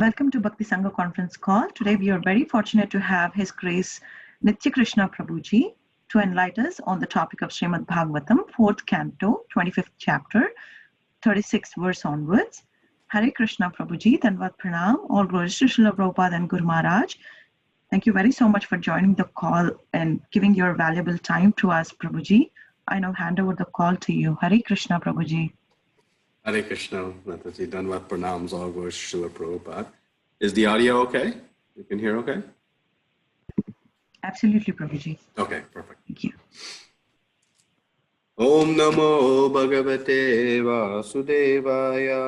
Welcome to Bhakti Sangha conference call. Today we are very fortunate to have His Grace Nitya Krishna prabhuji to enlighten us on the topic of Srimad Bhagavatam, 4th canto, 25th chapter, 36th verse onwards. Hare Krishna prabhuji, Danvat Pranam, all glories to Srila Prabhupada and Guru Maharaj. Thank you very so much for joining the call and giving your valuable time to us, prabhuji. I now hand over the call to you. Hare Krishna prabhuji. Hare Krishna, Mataji, Danvat Pranams, all glories to Srila Prabhupada. Is the audio okay? You can hear okay? Absolutely, prabhuji. Okay, perfect. Thank you. Om Namo Bhagavate Vasudevaya.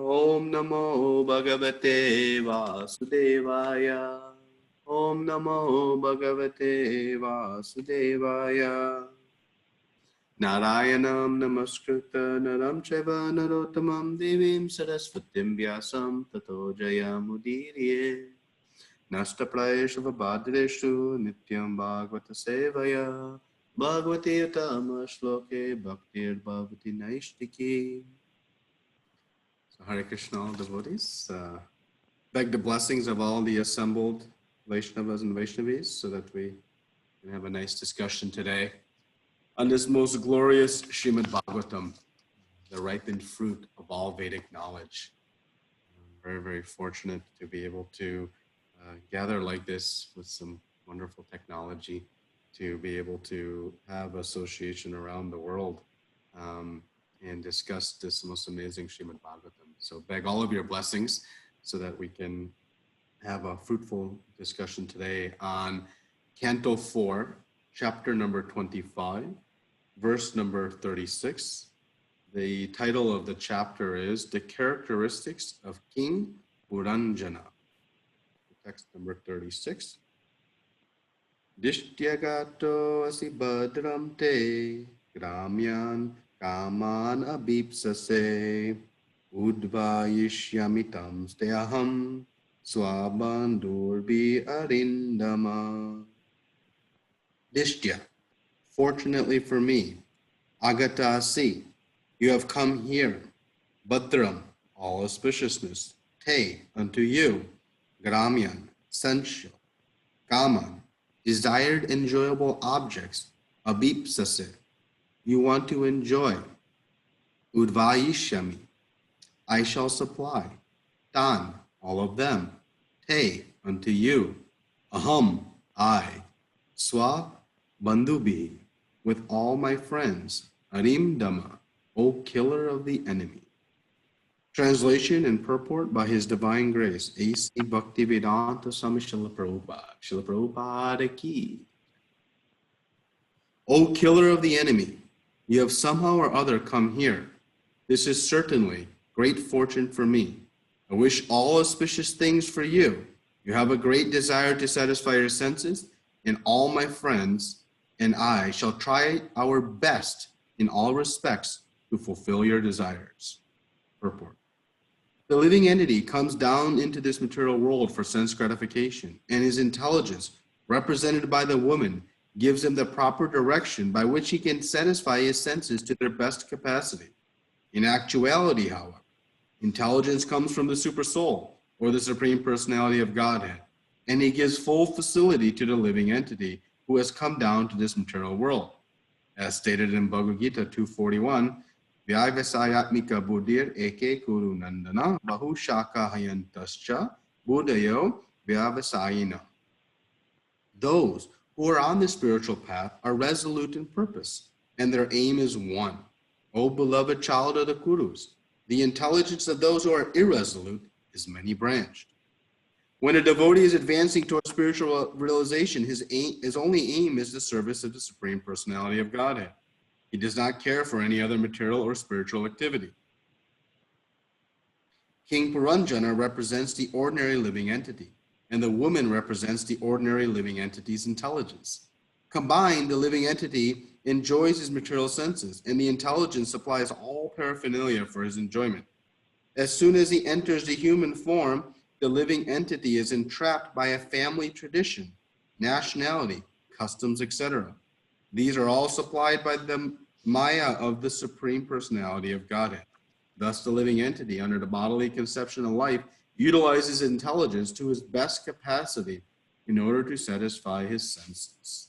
Om Namo Bhagavate Vasudevaya. Om Namo Bhagavate Vasudevaya. Narayanam Namaskruta Naram Chaiva Narottamam Devim Saraswatim Vyasam Tato Jayamudiriye Nashtaprayeshu Vabhadreshu Nityam Bhagavata Sevaya Bhagavati Utama Shloke Bhaktir Bhavati Naishtiki. So Hare Krishna, all devotees. Beg the blessings of all the assembled Vaishnavas and Vaishnavis so that we can have a nice discussion today on this most glorious Srimad Bhagavatam, the ripened fruit of all Vedic knowledge. I'm very, very fortunate to be able to gather like this with some wonderful technology, to be able to have association around the world and discuss this most amazing Srimad Bhagavatam. So beg all of your blessings so that we can have a fruitful discussion today on Canto 4, chapter number 25, verse number 36. The title of the chapter is The Characteristics of King Puranjana. Text number 36. Dishyagato asi badram te gramyan kaman abipsase udvayishyamitam steham swabandurbi arindama. Dishya, fortunately for me, agata asi, you have come here. Badram, all auspiciousness. Te, unto you. Gramyan, sensual. Kaman, desired enjoyable objects. Abipsase, you want to enjoy. Udvayishyami, I shall supply. Tan, all of them. Te, unto you. Aham, I. Swa, bandhubi, with all my friends. Arim Dhamma, O killer of the enemy. Translation and purport by His Divine Grace, A.C. Bhaktivedanta Swami Srila Prabhupada. Srila Prabhupada ki. O killer of the enemy, you have somehow or other come here. This is certainly great fortune for me. I wish all auspicious things for you. You have a great desire to satisfy your senses, and all my friends and I shall try our best in all respects to fulfill your desires. Purport. The living entity comes down into this material world for sense gratification, and his intelligence, represented by the woman, gives him the proper direction by which he can satisfy his senses to their best capacity. In actuality, however, intelligence comes from the Supersoul, or the Supreme Personality of Godhead, and he gives full facility to the living entity who has come down to this material world. As stated in Bhagavad Gita 2:41, Vyavasayatmika buddhir eke kuru nandana bahu shaka hayantascha buddhayo vyavasayina. Those who are on the spiritual path are resolute in purpose, and their aim is one. O beloved child of the Kurus, the intelligence of those who are irresolute is many-branched. When a devotee is advancing towards spiritual realization, his only aim is the service of the Supreme Personality of Godhead. He does not care for any other material or spiritual activity. King Puranjana represents the ordinary living entity, and the woman represents the ordinary living entity's intelligence. Combined, the living entity enjoys his material senses, and the intelligence supplies all paraphernalia for his enjoyment. As soon as he enters the human form, the living entity is entrapped by a family tradition, nationality, customs, etc. These are all supplied by the Maya of the Supreme Personality of Godhead. Thus, the living entity, under the bodily conception of life, utilizes intelligence to his best capacity in order to satisfy his senses.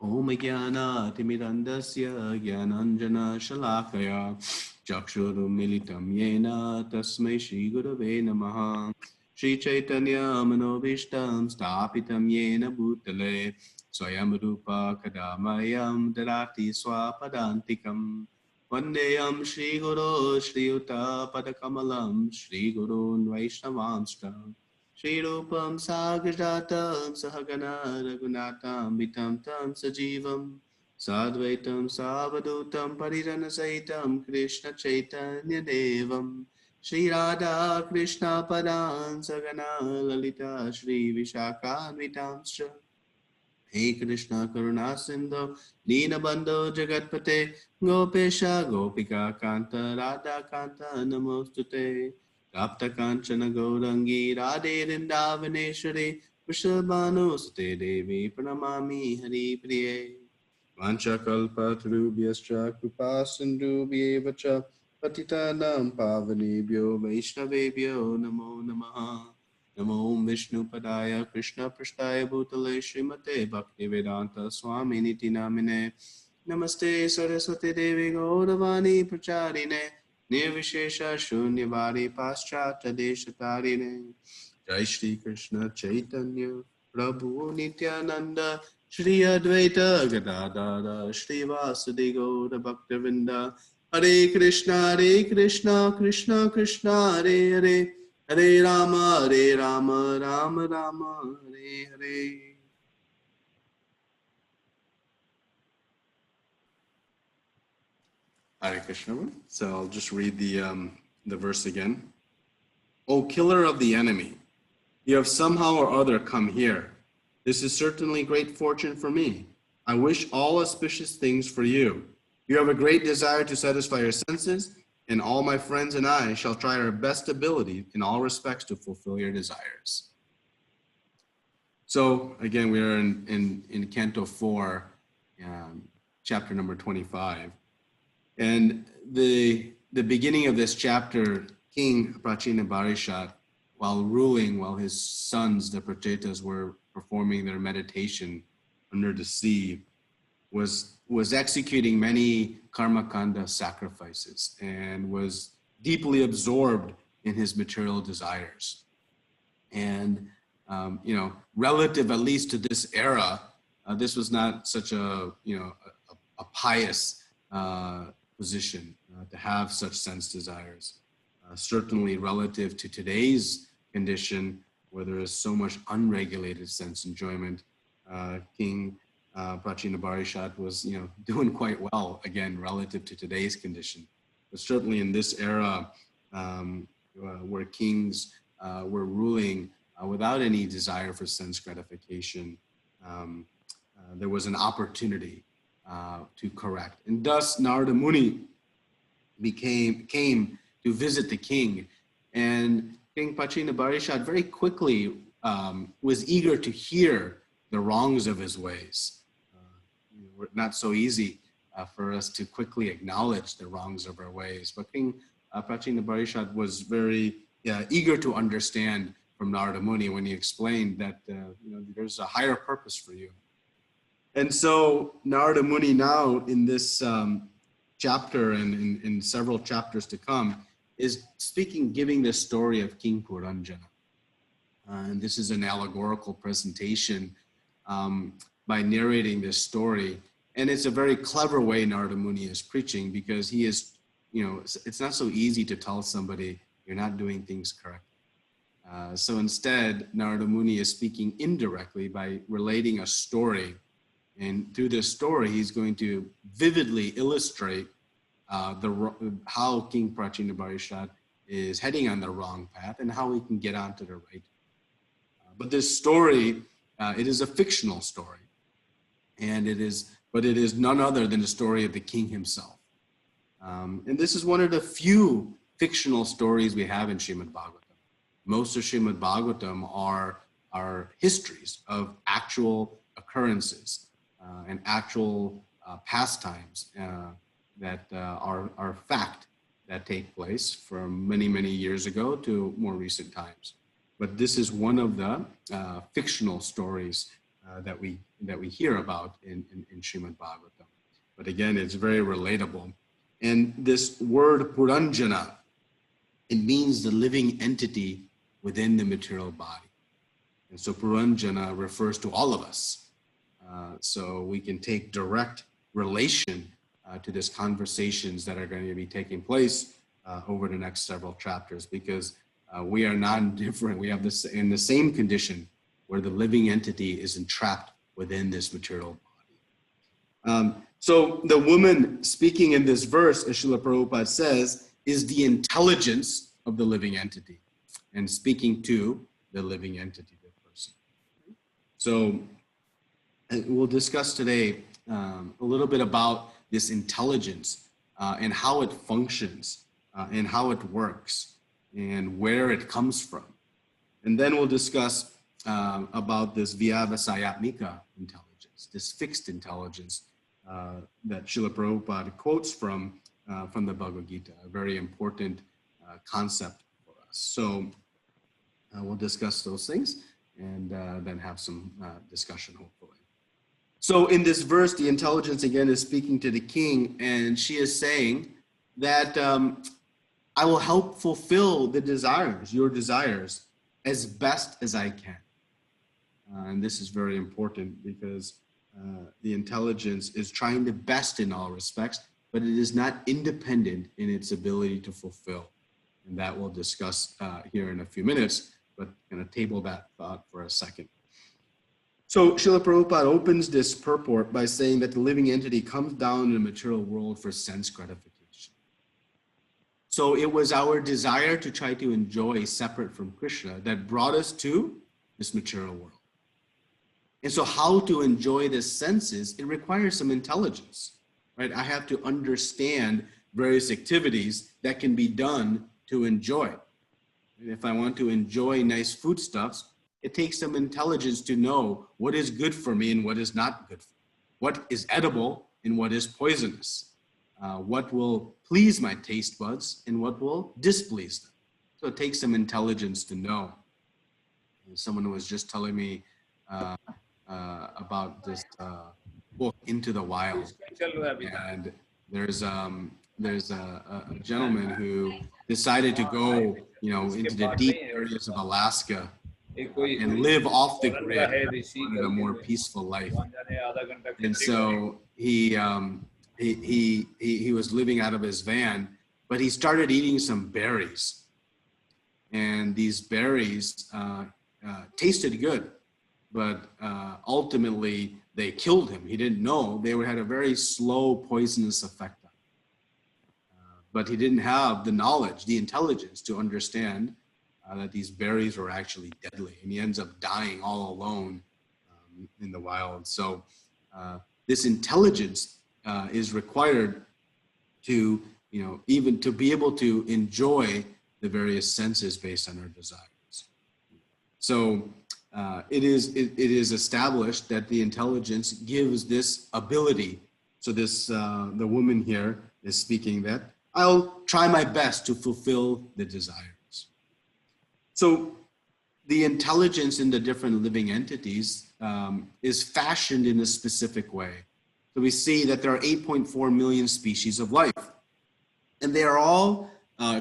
Om Jnana Timirandasya Jnananjana Shalakaya Chakshurum Militam Yena Tasmai Shri Gurave Namaha Shri Chaitanya Manobishtam Stapitam Yena Bhutale Swayam Rupa Kadamayam Darati Swapadantikam Vandeyam Shri Guru Shri Uta Padakamalam Shri Gurun Vaishnavanstam Shri Rupam Sagrajatam Sahagana Raghunatam Vitam Tam Sajivam Sadvaitam Savadutam Parijana Saitam Krishna Chaitanya Devam Shri Radha Krishna Padan Sagana Lalita Shri Vishakhanvitamscha Hey Krishna Karuna Sindhu Deenabandhu Jagatpate Gopesha Gopika Kanta Radha Kanta Namostute Tapta Kanchana Gaurangi Radhe Vrindavaneshwari Vrishabhanu Sute Devi Pranamami Hari Priye Vancha Kalpatarubhyascha Kripa Sindhubhyeva cha Patitanam Pavanebhyo Vaishnavebhyo Namo Namaha Namo Vishnu Padaya Krishna Prasthaya Bhutale Srimate Bhaktivedanta Swami Niti Namine Namaste Saraswati Devi Gauravani Pracharine Nirvishesha Shunyavadi Paschata Deshatarine Jai Shri Krishna Chaitanya Prabhu Nityananda Shri Advaita Gadadara Shri Vasudi Gaura Bhaktivinda Hare Krishna Krishna Krishna Hare Hare Hare Rama, Rama Rama, Hare Hare. Hare Krishna. So I'll just read the verse again. O killer of the enemy, you have somehow or other come here. This is certainly great fortune for me. I wish all auspicious things for you. You have a great desire to satisfy your senses, and all my friends and I shall try our best ability in all respects to fulfill your desires. So again, we are in Canto 4, chapter number 25. And the beginning of this chapter, King Prachina Barishat, while his sons, the Prachetas, were performing their meditation under the sea, was executing many karmakanda sacrifices and was deeply absorbed in his material desires. And relative at least to this era, this was not such a pious position to have such sense desires. Certainly relative to today's condition, where there is so much unregulated sense enjoyment, King Prachina Barishat was doing quite well, again, relative to today's condition. But certainly in this era, where kings were ruling without any desire for sense gratification, there was an opportunity to correct. And thus Narada Muni came to visit the king, and King Prachina Barishat very quickly was eager to hear the wrongs of his ways. Not so easy for us to quickly acknowledge the wrongs of our ways, but King Prachina Barishat was very eager to understand from Narada Muni when he explained that there's a higher purpose for you. And so Narada Muni now in this chapter and in several chapters to come is giving this story of King Puranjana. And this is an allegorical presentation by narrating this story. And it's a very clever way Narada Muni is preaching, because he is, it's not so easy to tell somebody you're not doing things correctly. So instead, Narada Muni is speaking indirectly by relating a story. And through this story, he's going to vividly illustrate how King Prachina Barishat is heading on the wrong path and how he can get onto the right. But this story, it is a fictional story. And it is none other than the story of the king himself. And this is one of the few fictional stories we have in Srimad Bhagavatam. Most of Srimad Bhagavatam are histories of actual occurrences and actual pastimes that are fact, that take place from many, many years ago to more recent times. But this is one of the fictional stories that we hear about in Srimad Bhagavatam. But again, it's very relatable. And this word Puranjana, it means the living entity within the material body. And so Puranjana refers to all of us. So we can take direct relation to these conversations that are going to be taking place over the next several chapters, because we are not different. We have this in the same condition where the living entity is entrapped within this material body. So the woman speaking in this verse, as Srila Prabhupada says, is the intelligence of the living entity and speaking to the living entity, the person. So we'll discuss today a little bit about this intelligence and how it functions and how it works and where it comes from. And then we'll discuss about this vyavasayatmika intelligence, this fixed intelligence that Srila Prabhupada quotes from the Bhagavad Gita, a very important concept for us. So we'll discuss those things and then have some discussion, hopefully. So in this verse, the intelligence again is speaking to the king, and she is saying that I will help fulfill the desires, your desires, as best as I can. And this is very important because the intelligence is trying the best in all respects, but it is not independent in its ability to fulfill. And that we'll discuss here in a few minutes, but I'm going to table that thought for a second. So Srila Prabhupada opens this purport by saying that the living entity comes down in the material world for sense gratification. So it was our desire to try to enjoy separate from Krishna that brought us to this material world. And so how to enjoy the senses, it requires some intelligence, right? I have to understand various activities that can be done to enjoy. And if I want to enjoy nice foodstuffs, it takes some intelligence to know what is good for me and what is not good for me, what is edible and what is poisonous, what will please my taste buds and what will displease them. So it takes some intelligence to know. And someone was just telling me about this book, Into the Wild, and there's a gentleman who decided to go, into the deep areas of Alaska and live off the grid in a more peaceful life. And so he was living out of his van, but he started eating some berries, and these berries tasted good, but ultimately they killed him. He didn't know they had a very slow poisonous effect on him. But he didn't have the knowledge, the intelligence to understand that these berries were actually deadly, and he ends up dying all alone in the wild. So this intelligence is required to, even to be able to enjoy the various senses based on our desires. So it is established that the intelligence gives this ability. So this the woman here is speaking that I'll try my best to fulfill the desires. So the intelligence in the different living entities is fashioned in a specific way. So we see that there are 8.4 million species of life, and they are all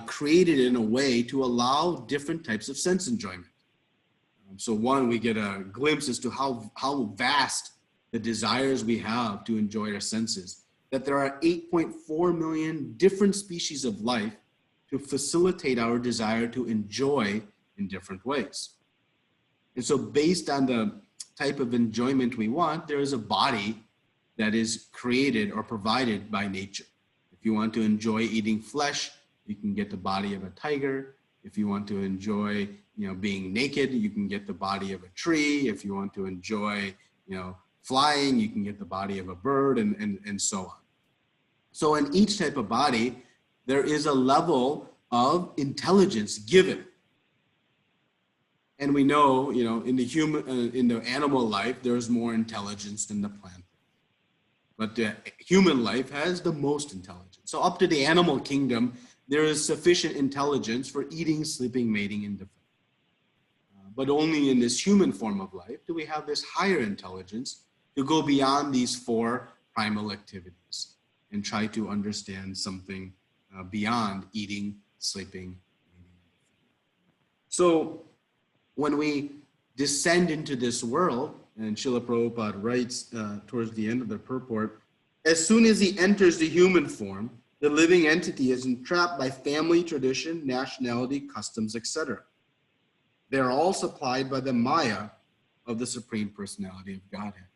created in a way to allow different types of sense enjoyment. So one, we get a glimpse as to how vast the desires we have to enjoy our senses, that there are 8.4 million different species of life to facilitate our desire to enjoy in different ways. And so based on the type of enjoyment we want, there is a body that is created or provided by nature. If you want to enjoy eating flesh, you can get the body of a tiger. If you want to enjoy, being naked, you can get the body of a tree. If you want to enjoy, flying, you can get the body of a bird, and so on. So in each type of body, there is a level of intelligence given. And we know, in the animal life, there's more intelligence than the plant. But the human life has the most intelligence. So up to the animal kingdom, there is sufficient intelligence for eating, sleeping, mating, and defending. But only in this human form of life do we have this higher intelligence to go beyond these four primal activities and try to understand something beyond eating, sleeping, mating. So when we descend into this world, and Srila Prabhupada writes towards the end of the purport, as soon as he enters the human form, the living entity is entrapped by family, tradition, nationality, customs, etc. They are all supplied by the Maya of the Supreme Personality of Godhead.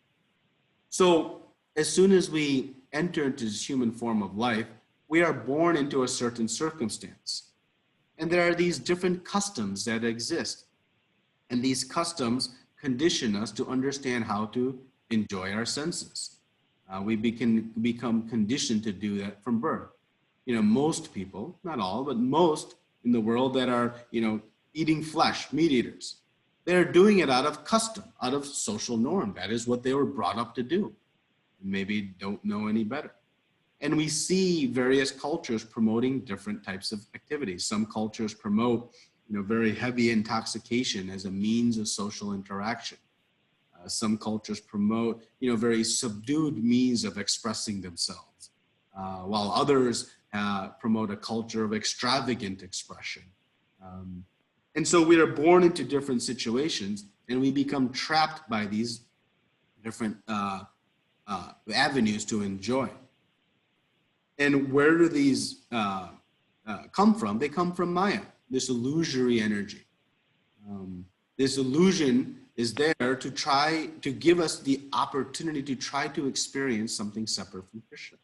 So as soon as we enter into this human form of life, we are born into a certain circumstance. And there are these different customs that exist. And these customs condition us to understand how to enjoy our senses. We become conditioned to do that from birth. Most people, not all, but most in the world that are, eating flesh, meat eaters, they're doing it out of custom, out of social norm. That is what they were brought up to do. Maybe don't know any better. And we see various cultures promoting different types of activities. Some cultures promote, very heavy intoxication as a means of social interaction. Some cultures promote, very subdued means of expressing themselves, while others promote a culture of extravagant expression. And so we are born into different situations, and we become trapped by these different avenues to enjoy. And where do these come from? They come from Maya, this illusory energy. This illusion is there to try to give us the opportunity to try to experience something separate from Krishna.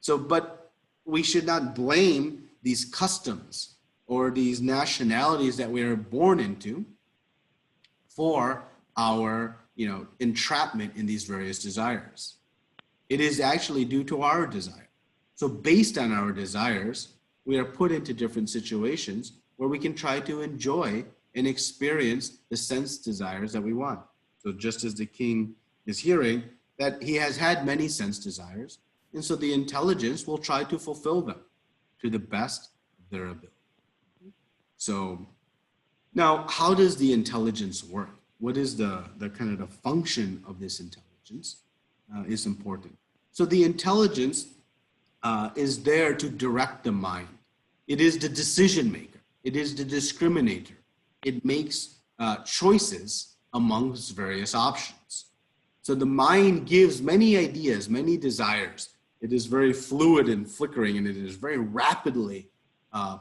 So, but we should not blame these customs or these nationalities that we are born into for our, entrapment in these various desires. It is actually due to our desire. So based on our desires, we are put into different situations where we can try to enjoy and experience the sense desires that we want. So just as the king is hearing that he has had many sense desires, and so the intelligence will try to fulfill them to the best of their ability. So now, how does the intelligence work? What is the kind of the function of this intelligence is important. So the intelligence is there to direct the mind. It is the decision maker. It is the discriminator. It makes choices amongst various options. So the mind gives many ideas, many desires. It is very fluid and flickering, and it is very rapidly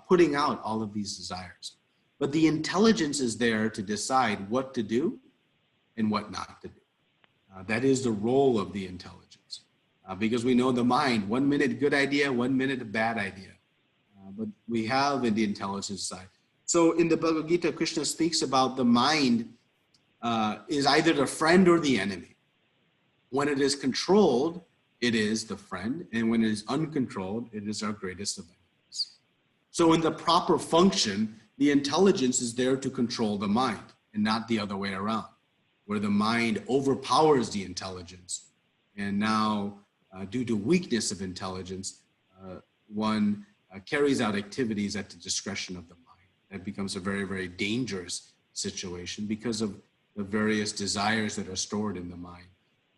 putting out all of these desires. But the intelligence is there to decide what to do and what not to do. That is the role of the intelligence. Because we know the mind, 1 minute good idea, 1 minute a bad idea. But we have in the intelligence side. So in the Bhagavad Gita, Krishna speaks about the mind is either the friend or the enemy. When it is controlled, it is the friend. And when it is uncontrolled, it is our greatest of enemies. So in the proper function, the intelligence is there to control the mind and not the other way around, where the mind overpowers the intelligence. And now, due to weakness of intelligence, one carries out activities at the discretion of the mind. That becomes a very, very dangerous situation because of the various desires that are stored in the mind.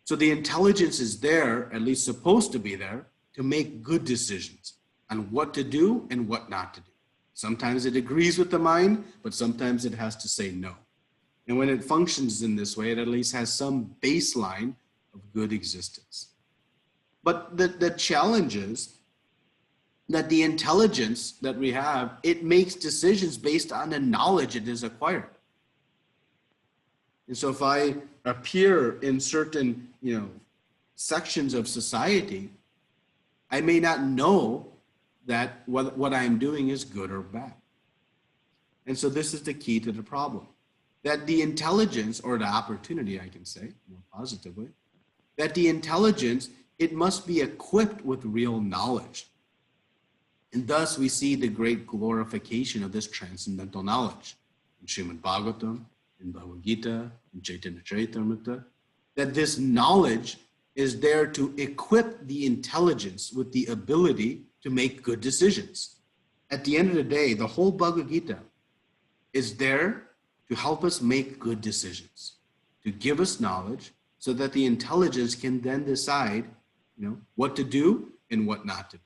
So the intelligence is there, at least supposed to be there, to make good decisions on what to do and what not to do. Sometimes it agrees with the mind, but sometimes it has to say no. And when it functions in this way, it at least has some baseline of good existence. But the challenge is that the intelligence that we have, it makes decisions based on the knowledge it has acquired. And so if I appear in certain, sections of society, I may not know that what I am doing is good or bad. And so this is the key to the problem. That the intelligence, or the opportunity, I can say more positively, that the intelligence, it must be equipped with real knowledge. And thus we see the great glorification of this transcendental knowledge in Srimad Bhagavatam, in Bhagavad Gita, in Chaitanya Charitamrita, that this knowledge is there to equip the intelligence with the ability to make good decisions. at the end of the day, the whole Bhagavad Gita is there to help us make good decisions, to give us knowledge so that the intelligence can then decide, what to do and what not to do.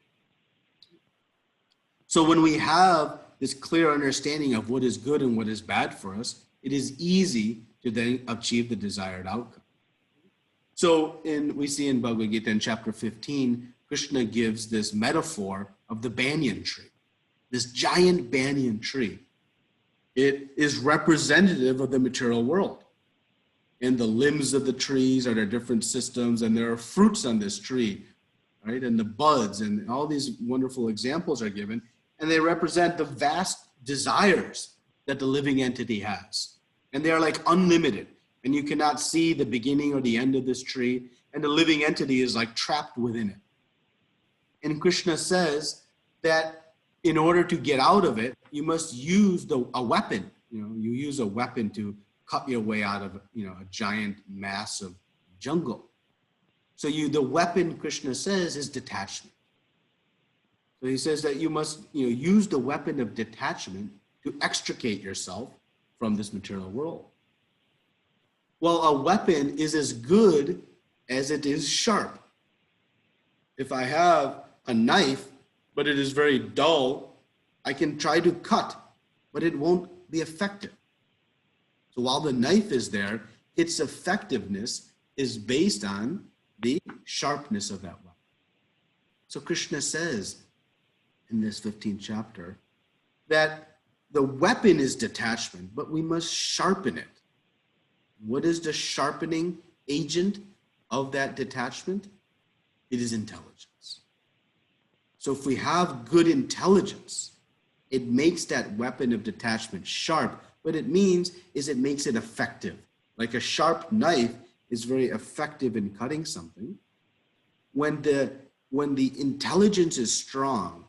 So when we have this clear understanding of what is good and what is bad for us, it is easy to then achieve the desired outcome. So we see in Bhagavad Gita in chapter 15, Krishna gives this metaphor of the banyan tree, this giant banyan tree. It is representative of the material world. And the limbs of the trees are their different systems, and there are fruits on this tree, right? And the buds, and all these wonderful examples are given, and they represent the vast desires that the living entity has. And they are like unlimited, and you cannot see the beginning or the end of this tree, and the living entity is like trapped within it. And Krishna says that in order to get out of it, you must use a weapon. You use a weapon to cut your way out of, a giant mass of jungle. So the weapon, Krishna says, is detachment. So he says that you must, use the weapon of detachment to extricate yourself from this material world. Well, a weapon is as good as it is sharp. If I have a knife, but it is very dull, I can try to cut, but it won't be effective. So while the knife is there, its effectiveness is based on the sharpness of that weapon. So Krishna says in this 15th chapter that the weapon is detachment, but we must sharpen it. What is the sharpening agent of that detachment? It is intelligence. So if we have good intelligence, it makes that weapon of detachment sharp. What it means is it makes it effective. Like a sharp knife is very effective in cutting something. When the intelligence is strong,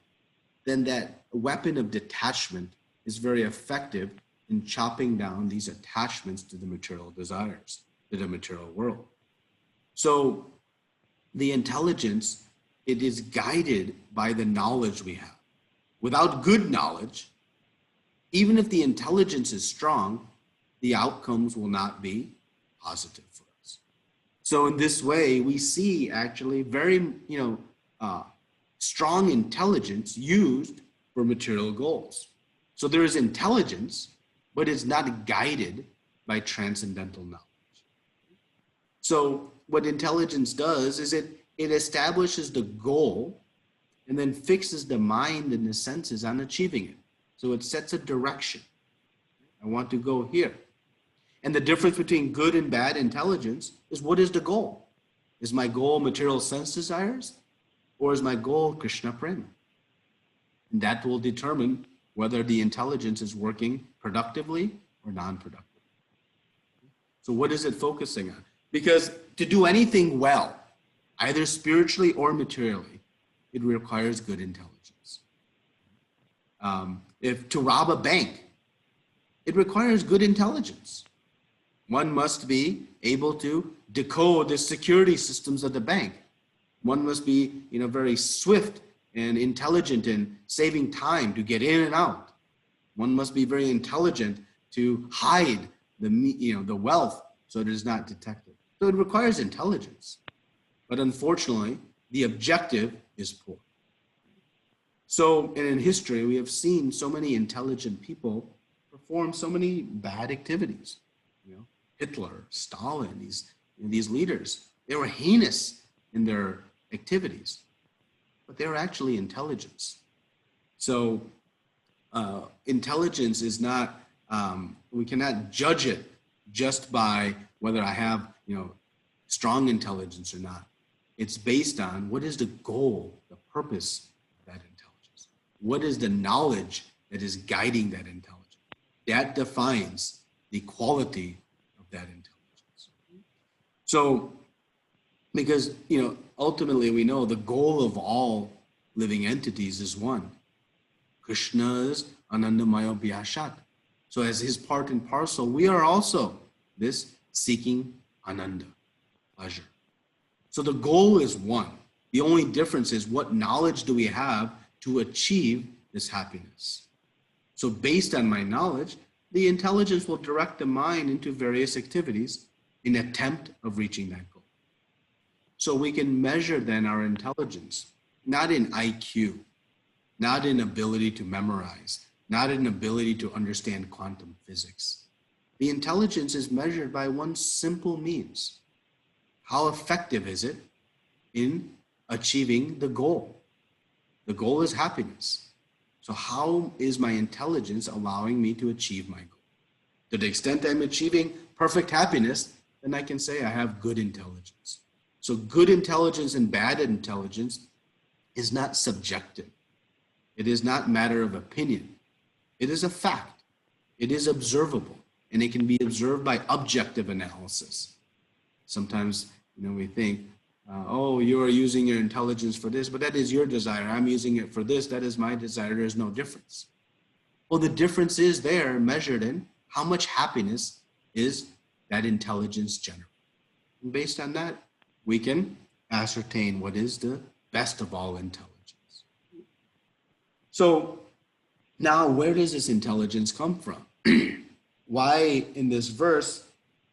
then that weapon of detachment is very effective in chopping down these attachments to the material desires, to the material world. So the intelligence, it is guided by the knowledge we have. Without good knowledge, even if the intelligence is strong, the outcomes will not be positive for us. So in this way, we see actually very, strong intelligence used for material goals. So there is intelligence, but it's not guided by transcendental knowledge. So what intelligence does is it establishes the goal and then fixes the mind and the senses on achieving it. So it sets a direction. I want to go here. And the difference between good and bad intelligence is, what is the goal? Is my goal material sense desires, or is my goal Krishna prema? And that will determine whether the intelligence is working productively or non-productively. So what is it focusing on? Because to do anything well, either spiritually or materially, it requires good intelligence. If to rob a bank, it requires good intelligence. One must be able to decode the security systems of the bank. One must be, very swift and intelligent in saving time to get in and out. One must be very intelligent to hide the wealth so it is not detected. So it requires intelligence. But unfortunately, the objective is poor. So, and in history, we have seen so many intelligent people perform so many bad activities. Hitler, Stalin, these leaders, they were heinous in their activities, but they were actually intelligence. So intelligence is not, we cannot judge it just by whether I have, strong intelligence or not. It's based on what is the goal, the purpose of that intelligence. What is the knowledge that is guiding that intelligence? That defines the quality of that intelligence. So, because, ultimately we know the goal of all living entities is one. Krishna's Anandamaya Vyashat. So as his part and parcel, we are also this seeking Ananda, pleasure. So the goal is one. The only difference is what knowledge do we have to achieve this happiness. So based on my knowledge, the intelligence will direct the mind into various activities in attempt of reaching that goal. So we can measure then our intelligence, not in IQ, not in ability to memorize, not in ability to understand quantum physics. The intelligence is measured by one simple means. How effective is it in achieving the goal? The goal is happiness. So how is my intelligence allowing me to achieve my goal? To the extent I'm achieving perfect happiness, then I can say I have good intelligence. So good intelligence and bad intelligence is not subjective. It is not matter of opinion. It is a fact. It is observable, and it can be observed by objective analysis. Sometimes, we think, oh, you are using your intelligence for this, but that is your desire. I'm using it for this. That is my desire. There's no difference. Well, the difference is there measured in how much happiness is that intelligence generate. And based on that, we can ascertain what is the best of all intelligence. So now, where does this intelligence come from? Why in this verse,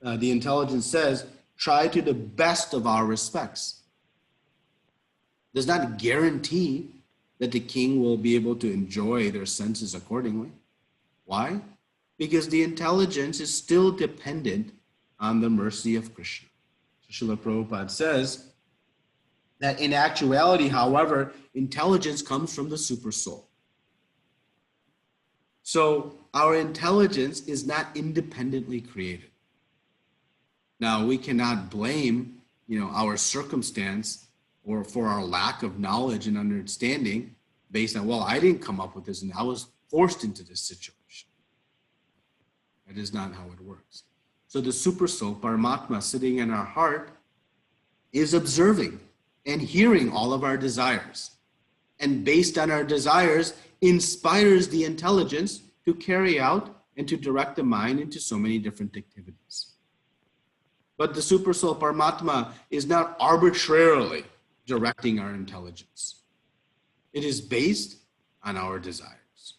the intelligence says, try to the best of our respects. Does not guarantee that the king will be able to enjoy their senses accordingly. Why? Because the intelligence is still dependent on the mercy of Krishna. So Srila Prabhupada says that in actuality, however, intelligence comes from the super soul. So our intelligence is not independently created. Now, we cannot blame, our circumstance or for our lack of knowledge and understanding based on, well, I didn't come up with this and I was forced into this situation. That is not how it works. So the super soul, Paramatma, sitting in our heart, is observing and hearing all of our desires. And based on our desires, inspires the intelligence to carry out and to direct the mind into so many different activities. But the super soul, Paramatma, is not arbitrarily directing our intelligence. It is based on our desires.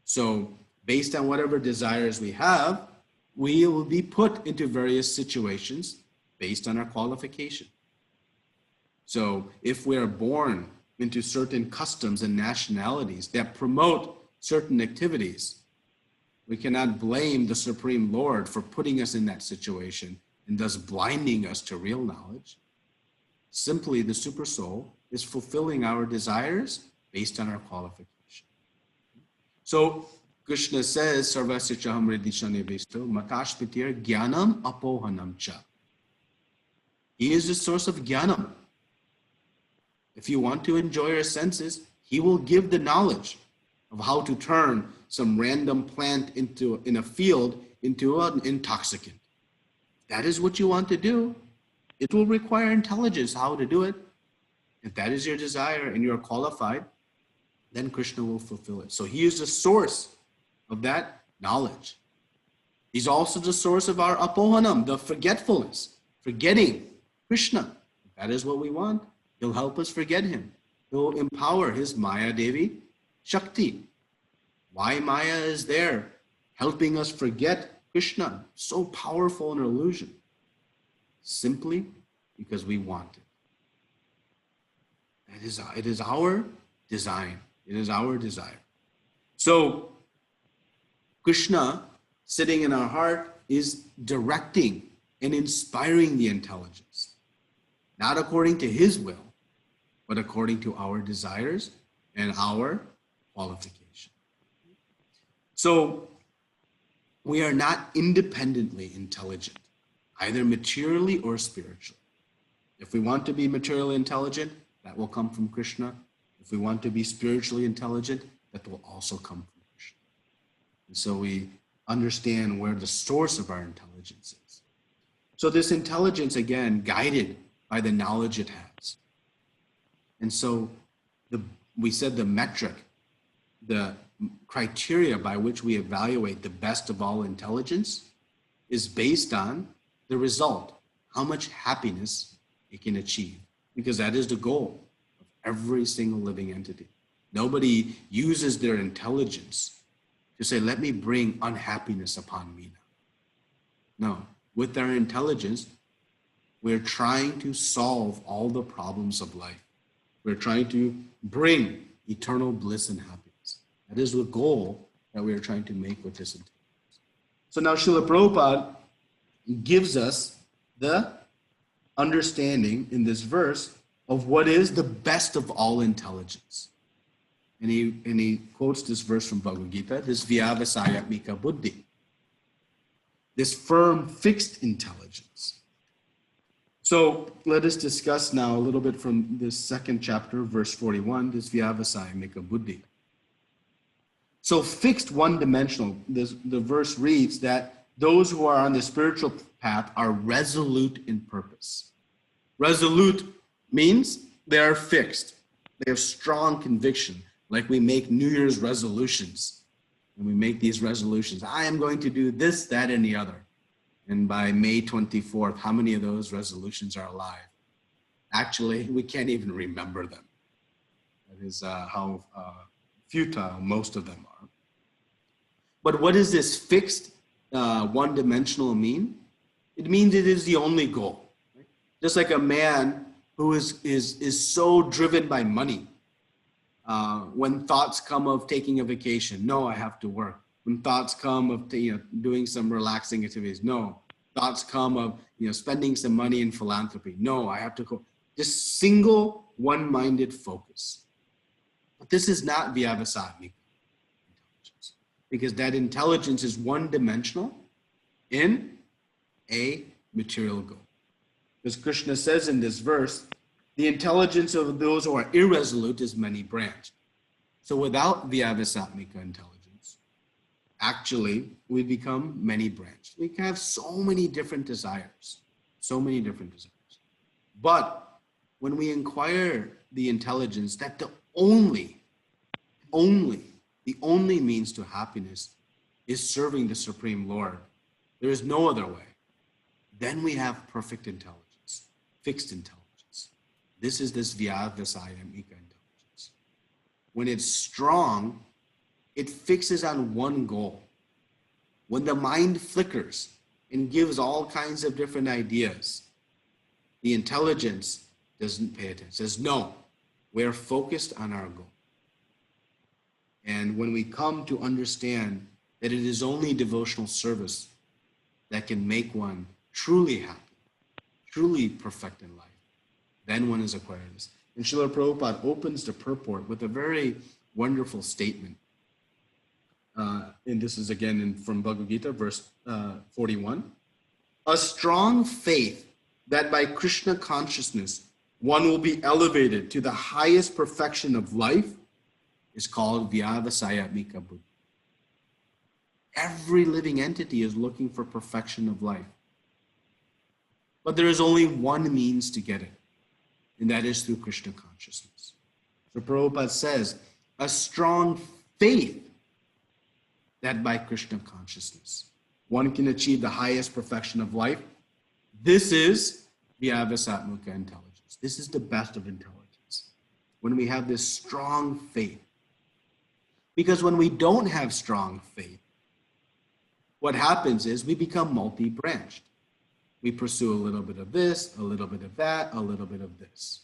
So based on whatever desires we have, we will be put into various situations based on our qualification. So if we are born into certain customs and nationalities that promote certain activities, we cannot blame the Supreme Lord for putting us in that situation and thus blinding us to real knowledge. Simply, the super soul is fulfilling our desires based on our qualification. So Krishna says, Sarvasya chaham riddhishane visto matashpitir jnanam apohanam cha. He is the source of jnanam. If you want to enjoy your senses, he will give the knowledge of how to turn some random plant in a field into an intoxicant. That is what you want to do. It will require intelligence how to do it. If that is your desire and you're qualified, then Krishna will fulfill it. So he is the source of that knowledge. He's also the source of our apohanam, the forgetfulness, forgetting Krishna. If that is what we want, he'll help us forget him. He'll empower his Maya Devi Shakti. Why Maya is there, helping us forget Krishna, so powerful an illusion, simply because we want it. It is our design. It is our desire. So Krishna, sitting in our heart, is directing and inspiring the intelligence, not according to his will, but according to our desires and our qualification. So we are not independently intelligent, either materially or spiritually. If we want to be materially intelligent, that will come from Krishna. If we want to be spiritually intelligent, that will also come from Krishna. And so we understand where the source of our intelligence is. So this intelligence, again, guided by the knowledge it has. And so we said the metric, the criteria by which we evaluate the best of all intelligence is based on the result, how much happiness it can achieve, because that is the goal of every single living entity. Nobody uses their intelligence to say, let me bring unhappiness upon me now. No, with our intelligence, we're trying to solve all the problems of life. We're trying to bring eternal bliss and happiness. That is the goal that we are trying to make with this intelligence. So now Srila Prabhupada gives us the understanding in this verse of what is the best of all intelligence. And he quotes this verse from Bhagavad Gita, this vyavasayatmika buddhi, this firm, fixed intelligence. So let us discuss now a little bit from this second chapter, verse 41, this vyavasayatmika buddhi. So fixed, one-dimensional, the verse reads that those who are on the spiritual path are resolute in purpose. Resolute means they are fixed. They have strong conviction, like we make New Year's resolutions. And we make these resolutions. I am going to do this, that, and the other. And by May 24th, how many of those resolutions are alive? Actually, we can't even remember them. That is how futile most of them are. But what does this fixed, one-dimensional mean? It means it is the only goal. Right? Just like a man who is so driven by money. When thoughts come of taking a vacation, no, I have to work. When thoughts come of doing some relaxing activities, no. Thoughts come of spending some money in philanthropy, no, I have to go. Just single, one-minded focus. But this is not vyavasayatmika intelligence, because that intelligence is one-dimensional in a material goal. As Krishna says in this verse, the intelligence of those who are irresolute is many-branched. So without vyavasayatmika intelligence, actually, we become many-branched. We can have so many different desires, But when we inquire the intelligence that the only means to happiness is serving the Supreme Lord, there is no other way, then we have perfect intelligence, fixed intelligence. This is this vyavasayatmika intelligence. When it's strong, it fixes on one goal. When the mind flickers and gives all kinds of different ideas, the intelligence doesn't pay attention. It says, no, we're focused on our goal. And when we come to understand that it is only devotional service that can make one truly happy, truly perfect in life, then one is acquired this. And Srila Prabhupada opens the purport with a very wonderful statement. And this is again from Bhagavad Gita, verse 41. A strong faith that by Krishna consciousness, one will be elevated to the highest perfection of life is called vyavasayatmika buddhi. Every living entity is looking for perfection of life. But there is only one means to get it, and that is through Krishna consciousness. So Prabhupada says, a strong faith that by Krishna consciousness, one can achieve the highest perfection of life. This is vyavasayatmika intelligence. This is the best of intelligence. When we have this strong faith. Because when we don't have strong faith, what happens is we become multi-branched. We pursue a little bit of this, a little bit of that, a little bit of this.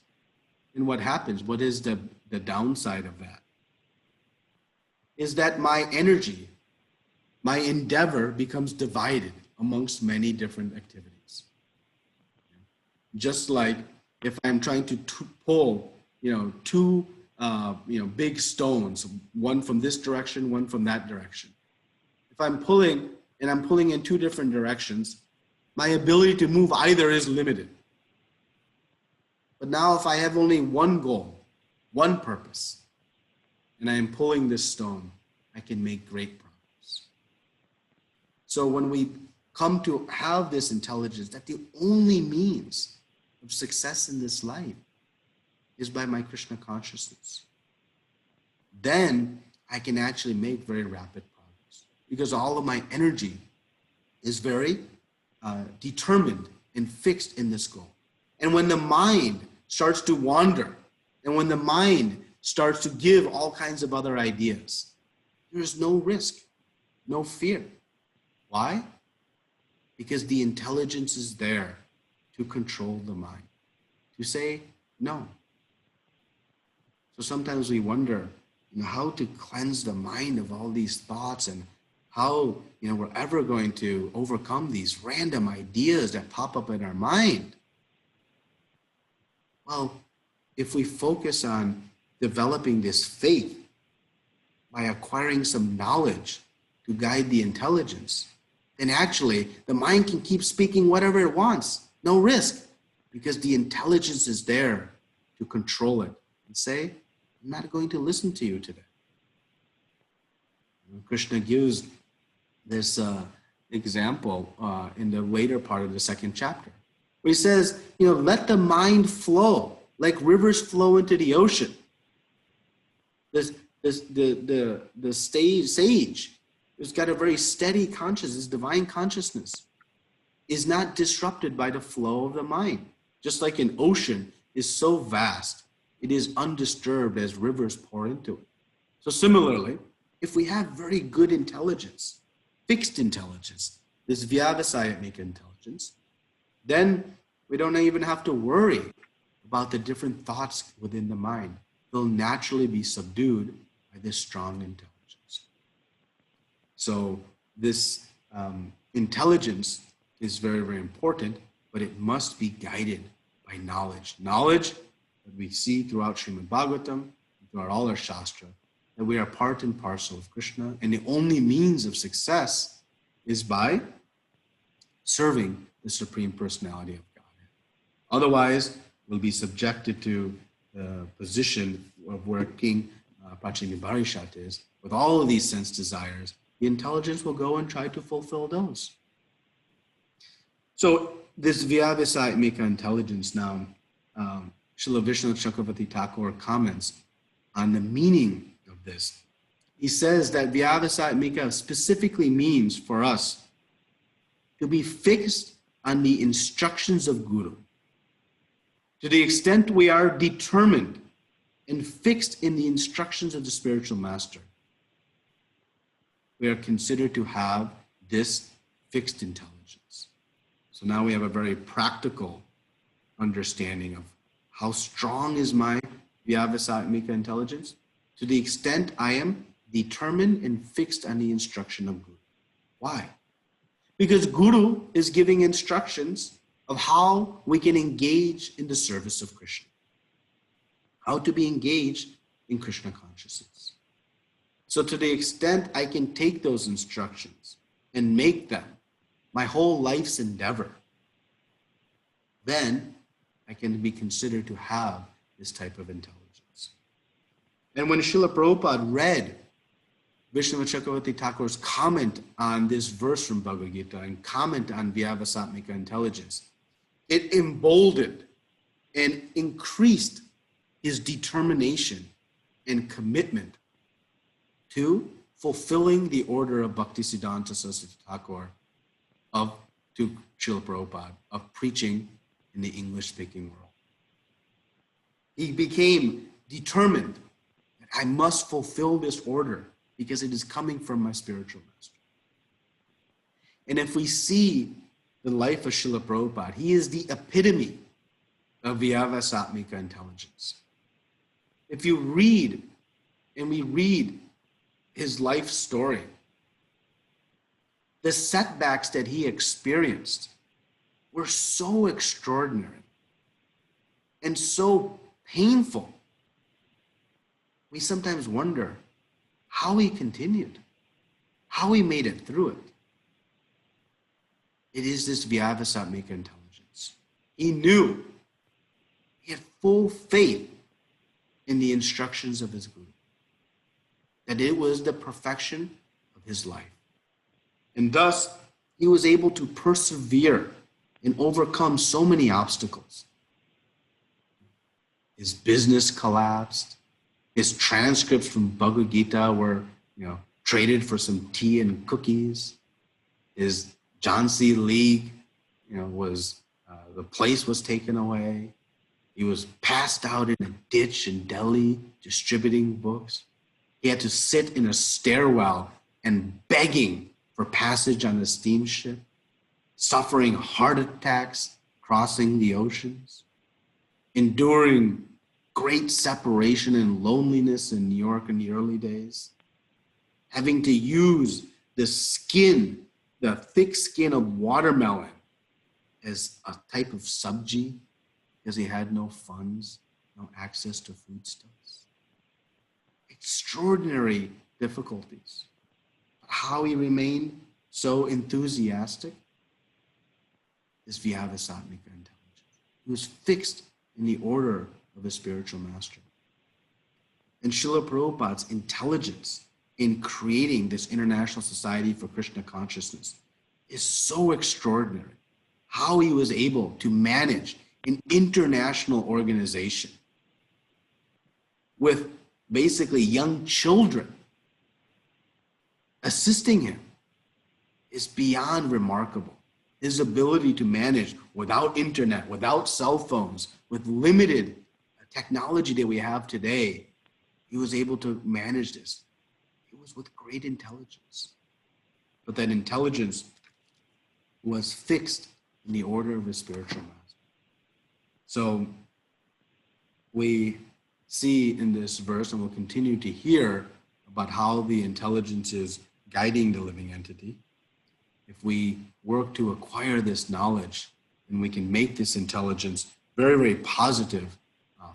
And what happens? What is the downside of that? Is that my energy, my endeavor becomes divided amongst many different activities. Just like if I'm trying to pull, two big stones, one from this direction, one from that direction. If I'm pulling in two different directions, my ability to move either is limited. But now if I have only one goal, one purpose, and I am pulling this stone, I can make great progress. So when we come to have this intelligence, that the only means of success in this life is by my Krishna consciousness, then I can actually make very rapid progress because all of my energy is very determined and fixed in this goal. And when the mind starts to wander, and when the mind starts to give all kinds of other ideas. There's no risk, no fear. Why? Because the intelligence is there to control the mind, to say no. So sometimes we wonder, how to cleanse the mind of all these thoughts, and how, we're ever going to overcome these random ideas that pop up in our mind. Well, if we focus on developing this faith by acquiring some knowledge to guide the intelligence, then actually the mind can keep speaking whatever it wants, no risk, because the intelligence is there to control it and say, I'm not going to listen to you today. Krishna gives this example in the later part of the second chapter, where he says, let the mind flow like rivers flow into the ocean. The sage who's got a very steady consciousness, divine consciousness, is not disrupted by the flow of the mind. Just like an ocean is so vast, it is undisturbed as rivers pour into it. So similarly, if we have very good intelligence, fixed intelligence, this vyavasayamika intelligence, then we don't even have to worry about the different thoughts within the mind. They'll naturally be subdued by this strong intelligence. So this intelligence is very, very important, but it must be guided by knowledge. Knowledge that we see throughout Srimad Bhagavatam, throughout all our Shastra, that we are part and parcel of Krishna, and the only means of success is by serving the Supreme Personality of Godhead. Otherwise, we'll be subjected to the position of where King Prachinibarishat is, with all of these sense desires. The intelligence will go and try to fulfill those. So this vyavasayamika intelligence now, Srila Vishnu Chakravarti Thakur comments on the meaning of this. He says that vyavasayamika specifically means for us to be fixed on the instructions of Guru. To the extent we are determined and fixed in the instructions of the spiritual master, we are considered to have this fixed intelligence. So now we have a very practical understanding of how strong is my vyavasayamika intelligence. To the extent I am determined and fixed on the instruction of Guru. Why? Because Guru is giving instructions of how we can engage in the service of Krishna, how to be engaged in Krishna consciousness. So to the extent I can take those instructions and make them my whole life's endeavor, then I can be considered to have this type of intelligence. And when Srila Prabhupada read Vishnu Chakravarti Thakur's comment on this verse from Bhagavad Gita and comment on vyavasayamika intelligence, it emboldened and increased his determination and commitment to fulfilling the order of Bhaktisiddhanta Saraswati Thakur to Srila Prabhupada of preaching in the English-speaking world. He became determined that I must fulfill this order because it is coming from my spiritual master. And if we see the life of Srila Prabhupada, he is the epitome of vyavasayamika intelligence. If you read, and we read his life story, the setbacks that he experienced were so extraordinary and so painful. We sometimes wonder how he continued, how he made it through it. It is this vyavasayamika intelligence. He knew, he had full faith in the instructions of his Guru, that it was the perfection of his life. And thus, he was able to persevere and overcome so many obstacles. His business collapsed. His transcripts from Bhagavad Gita were, traded for some tea and cookies. His Jhansi League, the place was taken away. He was passed out in a ditch in Delhi distributing books. He had to sit in a stairwell and begging for passage on a steamship, suffering heart attacks, crossing the oceans, enduring great separation and loneliness in New York in the early days, having to use the skin, the thick skin of watermelon as a type of sabji because he had no funds, no access to foodstuffs. Extraordinary difficulties. How he remained so enthusiastic is Vyavasatmika intelligence. He was fixed in the order of a spiritual master. And Srila Prabhupada's intelligence in creating this International Society for Krishna Consciousness is so extraordinary. How he was able to manage an international organization with basically young children assisting him is beyond remarkable. His ability to manage without internet, without cell phones, with limited technology that we have today, he was able to manage this. It was with great intelligence. But that intelligence was fixed in the order of his spiritual master. So we see in this verse, and we'll continue to hear about how the intelligence is guiding the living entity. If we work to acquire this knowledge, then we can make this intelligence very, very positive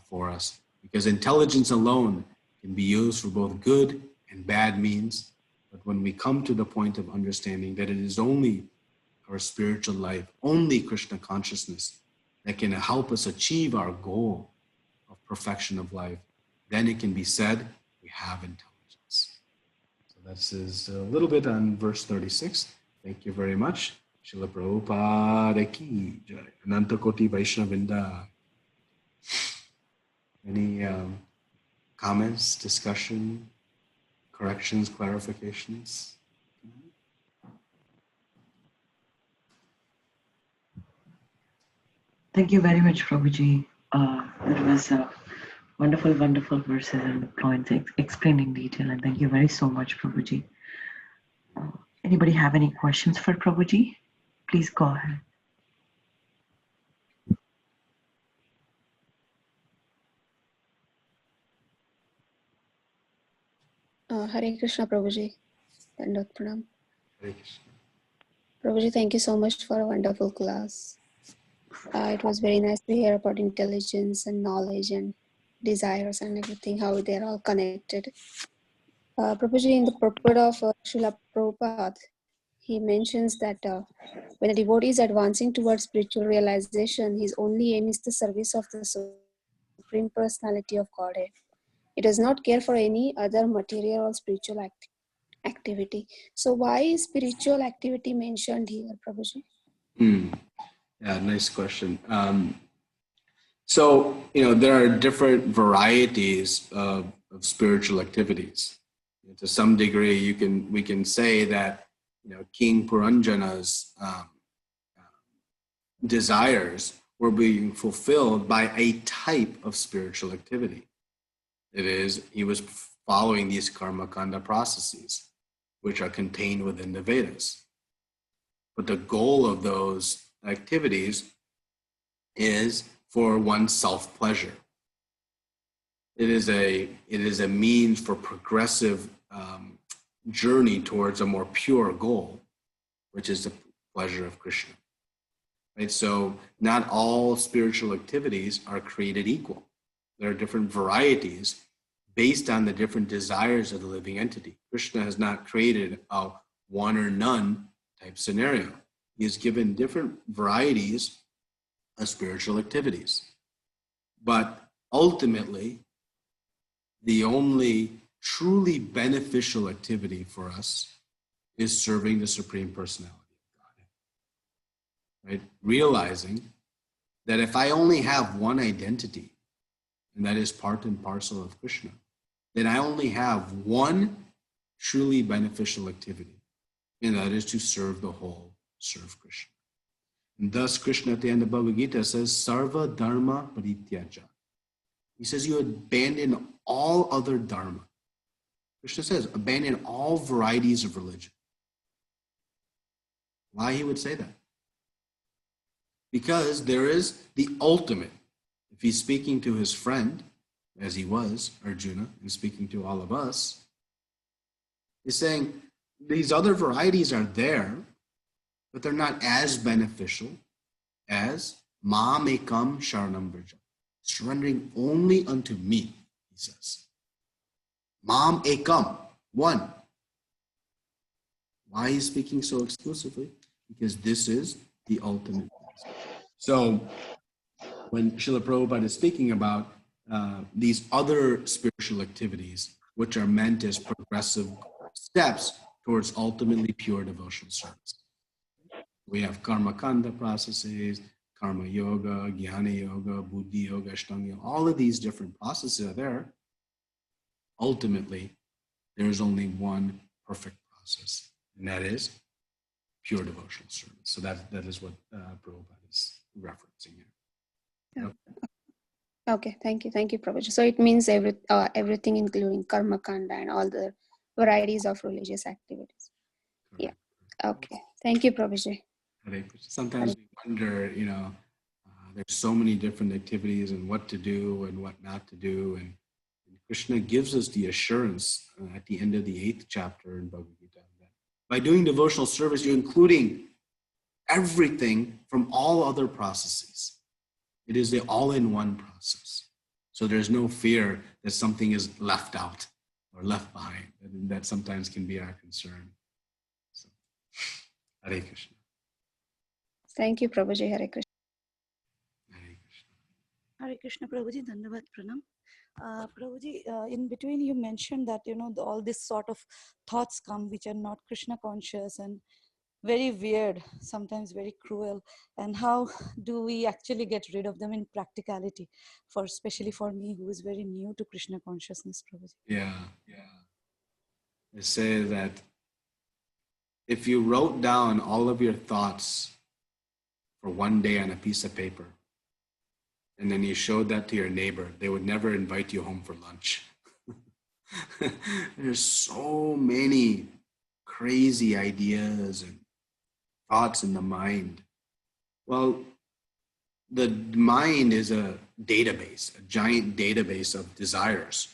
for us, because intelligence alone can be used for both good and bad means. But when we come to the point of understanding that it is only our spiritual life, only Krishna consciousness that can help us achieve our goal of perfection of life, then it can be said we have intelligence. So this is a little bit on verse 36. Thank you very much. Srila Prabhupada ki jai. Ananta Koti Vaishnavinda. Any comments, discussion, corrections, clarifications? Thank you very much, Prabhuji. It was wonderful, wonderful verses and points explained in detail. And thank you very so much, Prabhuji. Anybody have any questions for Prabhuji? Please go ahead. Hare Krishna Prabhuji. Dandavat Pranam. Hare Krishna. Prabhuji, thank you so much for a wonderful class. It was very nice to hear about intelligence and knowledge and desires and everything, how they're all connected. Prabhuji, in the purport of Srila Prabhupada, he mentions that when a devotee is advancing towards spiritual realization, his only aim is the service of the Supreme Personality of Godhead. He does not care for any other material or spiritual activity. So why is spiritual activity mentioned here, Prabhuji? Yeah, nice question. So, there are different varieties of spiritual activities. To some degree, we can say that, King Puranjana's desires were being fulfilled by a type of spiritual activity. It is, he was following these karma kanda processes, which are contained within the Vedas. But the goal of those activities is for one's self-pleasure. It is a means for progressive journey towards a more pure goal, which is the pleasure of Krishna. Right? So not all spiritual activities are created equal. There are different varieties based on the different desires of the living entity. Krishna has not created a one or none type scenario. He has given different varieties of spiritual activities. But ultimately, the only truly beneficial activity for us is serving the Supreme Personality of God. Right? Realizing that if I only have one identity, and that is part and parcel of Krishna, then I only have one truly beneficial activity, and that is to serve the whole, serve Krishna. And thus Krishna at the end of Bhagavad Gita says, Sarva Dharma Parityaja. He says you abandon all other dharma. Krishna says, abandon all varieties of religion. Why he would say that? Because there is the ultimate. If he's speaking to his friend, as he was, Arjuna, and speaking to all of us, he's saying these other varieties are there, but they're not as beneficial as Mam Ekam Sharanam Vraja. Surrendering only unto me, he says. Mam Ekam, one. Why is he speaking so exclusively? Because this is the ultimate. So when Srila Prabhupada is speaking about these other spiritual activities, which are meant as progressive steps towards ultimately pure devotional service. We have karma kanda processes, karma yoga, jnana yoga, buddhi yoga, ashtanga yoga. All of these different processes are there. Ultimately, there is only one perfect process, and that is pure devotional service. So that is what Prabhupada is referencing here. Yeah. Okay, thank you, Prabhuji. So it means everything, including karma kanda and all the varieties of religious activities. Yeah. Okay. Thank you, Prabhuji. Sometimes we wonder, there's so many different activities and what to do and what not to do. And Krishna gives us the assurance at the end of the 8th chapter in Bhagavad Gita that by doing devotional service, you're including everything from all other processes. It is the all-in-one process. So there's no fear that something is left out or left behind. And that sometimes can be our concern. So, Hare Krishna. Thank you, Prabhuji. Hare Krishna. Hare Krishna. Hare Krishna, Prabhuji. Dandavad Pranam. Prabhuji, in between you mentioned that, all this sort of thoughts come which are not Krishna conscious and very weird, sometimes very cruel. And how do we actually get rid of them in practicality, especially for me who is very new to Krishna consciousness, Prabhuji? Yeah. They say that if you wrote down all of your thoughts for one day on a piece of paper, and then you showed that to your neighbor, they would never invite you home for lunch. There's so many crazy ideas and thoughts in the mind. Well, the mind is a database, a giant database of desires.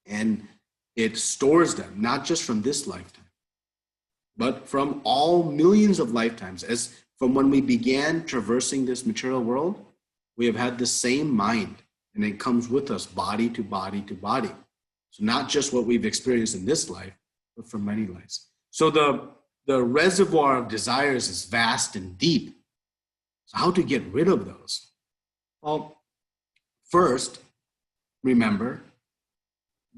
And it stores them, not just from this lifetime, but from all millions of lifetimes. As from when we began traversing this material world, we have had the same mind, and it comes with us body to body to body. So not just what we've experienced in this life, but for many lives. So the reservoir of desires is vast and deep. So how to get rid of those? Well, first, remember,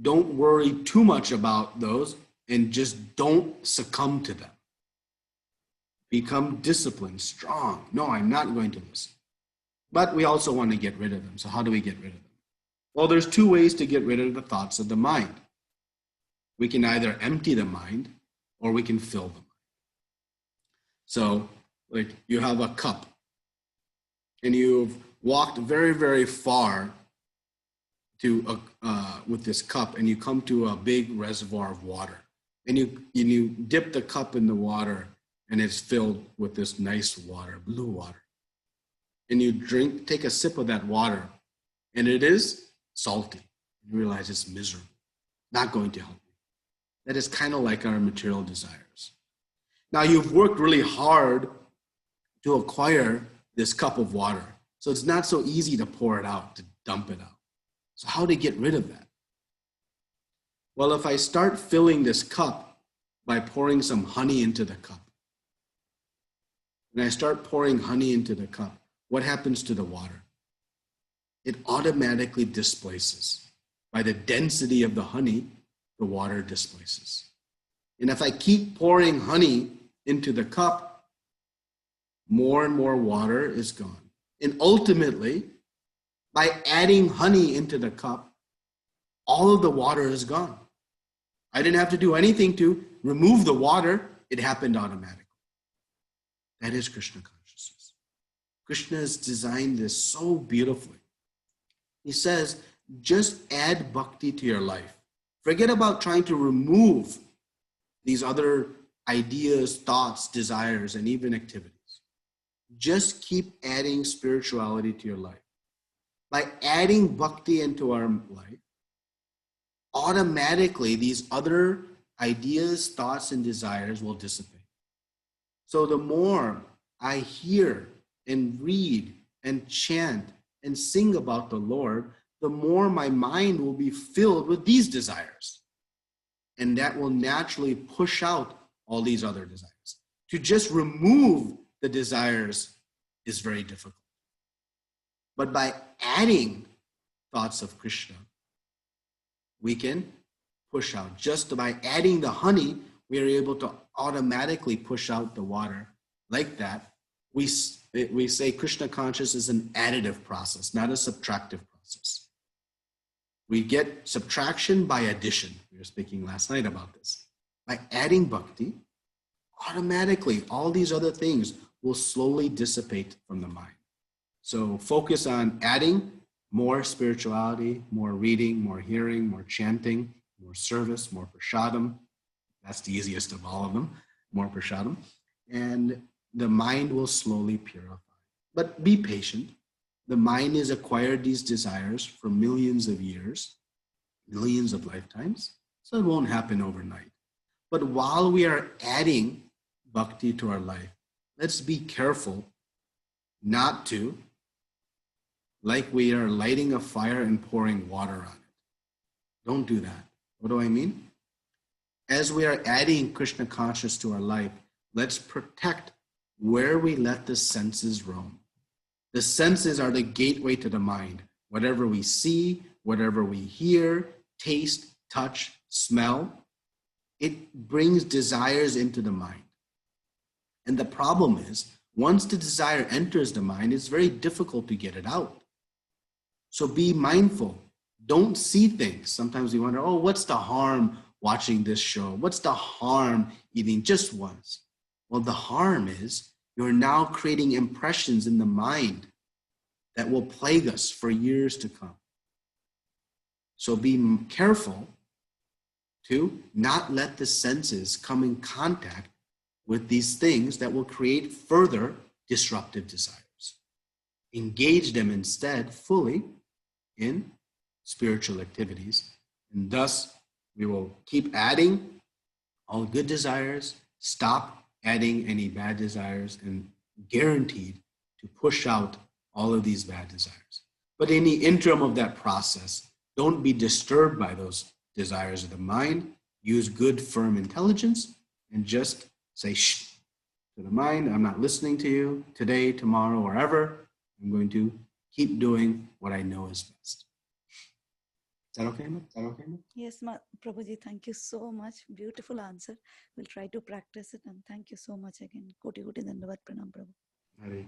don't worry too much about those and just don't succumb to them. Become disciplined, strong. No, I'm not going to listen. But we also want to get rid of them. So how do we get rid of them? Well, there's two ways to get rid of the thoughts of the mind. We can either empty the mind or we can fill them. So, like you have a cup and you've walked very, very far to with this cup, and you come to a big reservoir of water, and you dip the cup in the water, and it's filled with this nice water, blue water, and you take a sip of that water, and it is salty. You realize it's miserable, not going to help you. That is kind of like our material desires. Now you've worked really hard to acquire this cup of water, so it's not so easy to pour it out, to dump it out. So how to get rid of that? Well, if I start filling this cup by pouring some honey into the cup, and I start pouring honey into the cup, what happens to the water? It automatically displaces. By the density of the honey, the water displaces. And if I keep pouring honey into the cup, more and more water is gone. And ultimately, by adding honey into the cup, all of the water is gone. I didn't have to do anything to remove the water. It happened automatically. That is Krishna consciousness. Krishna has designed this so beautifully. He says, just add bhakti to your life. Forget about trying to remove these other ideas, thoughts, desires, and even activities. Just keep adding spirituality to your life. By adding bhakti into our life, automatically these other ideas, thoughts, and desires will dissipate. So the more I hear and read and chant and sing about the Lord, the more my mind will be filled with these desires. And that will naturally push out all these other desires. To just remove the desires is very difficult. But by adding thoughts of Krishna, we can push out. Just by adding the honey, we are able to automatically push out the water. Like that, we say Krishna conscious is an additive process, not a subtractive process. We get subtraction by addition. We were speaking last night about this. By adding bhakti, automatically all these other things will slowly dissipate from the mind. So focus on adding more spirituality, more reading, more hearing, more chanting, more service, more prasadam. That's the easiest of all of them, more prasadam. And the mind will slowly purify. But be patient. The mind has acquired these desires for millions of years, millions of lifetimes, so it won't happen overnight. But while we are adding bhakti to our life, let's be careful not to, like we are lighting a fire and pouring water on it. Don't do that. What do I mean? As we are adding Krishna conscious to our life, let's protect where we let the senses roam. The senses are the gateway to the mind. Whatever we see, whatever we hear, taste, touch, smell, it brings desires into the mind. And the problem is, once the desire enters the mind, it's very difficult to get it out. So be mindful. Don't see things. Sometimes we wonder, oh, what's the harm watching this show? What's the harm eating just once? Well, the harm is you're now creating impressions in the mind that will plague us for years to come. So be careful to not let the senses come in contact with these things that will create further disruptive desires. Engage them instead fully in spiritual activities, and thus we will keep adding all good desires, stop adding any bad desires, and guaranteed to push out all of these bad desires. But in the interim of that process, don't be disturbed by those desires of the mind. Use good, firm intelligence and just say shh to the mind. I'm not listening to you today, tomorrow, or ever. I'm going to keep doing what I know is best. Is that okay, ma'am? Is that okay, ma'am? Yes, Prabhuji, thank you so much. Beautiful answer. We'll try to practice it, and thank you so much again. Koti Koti Dandavat Pranam, Prabhu. Hare.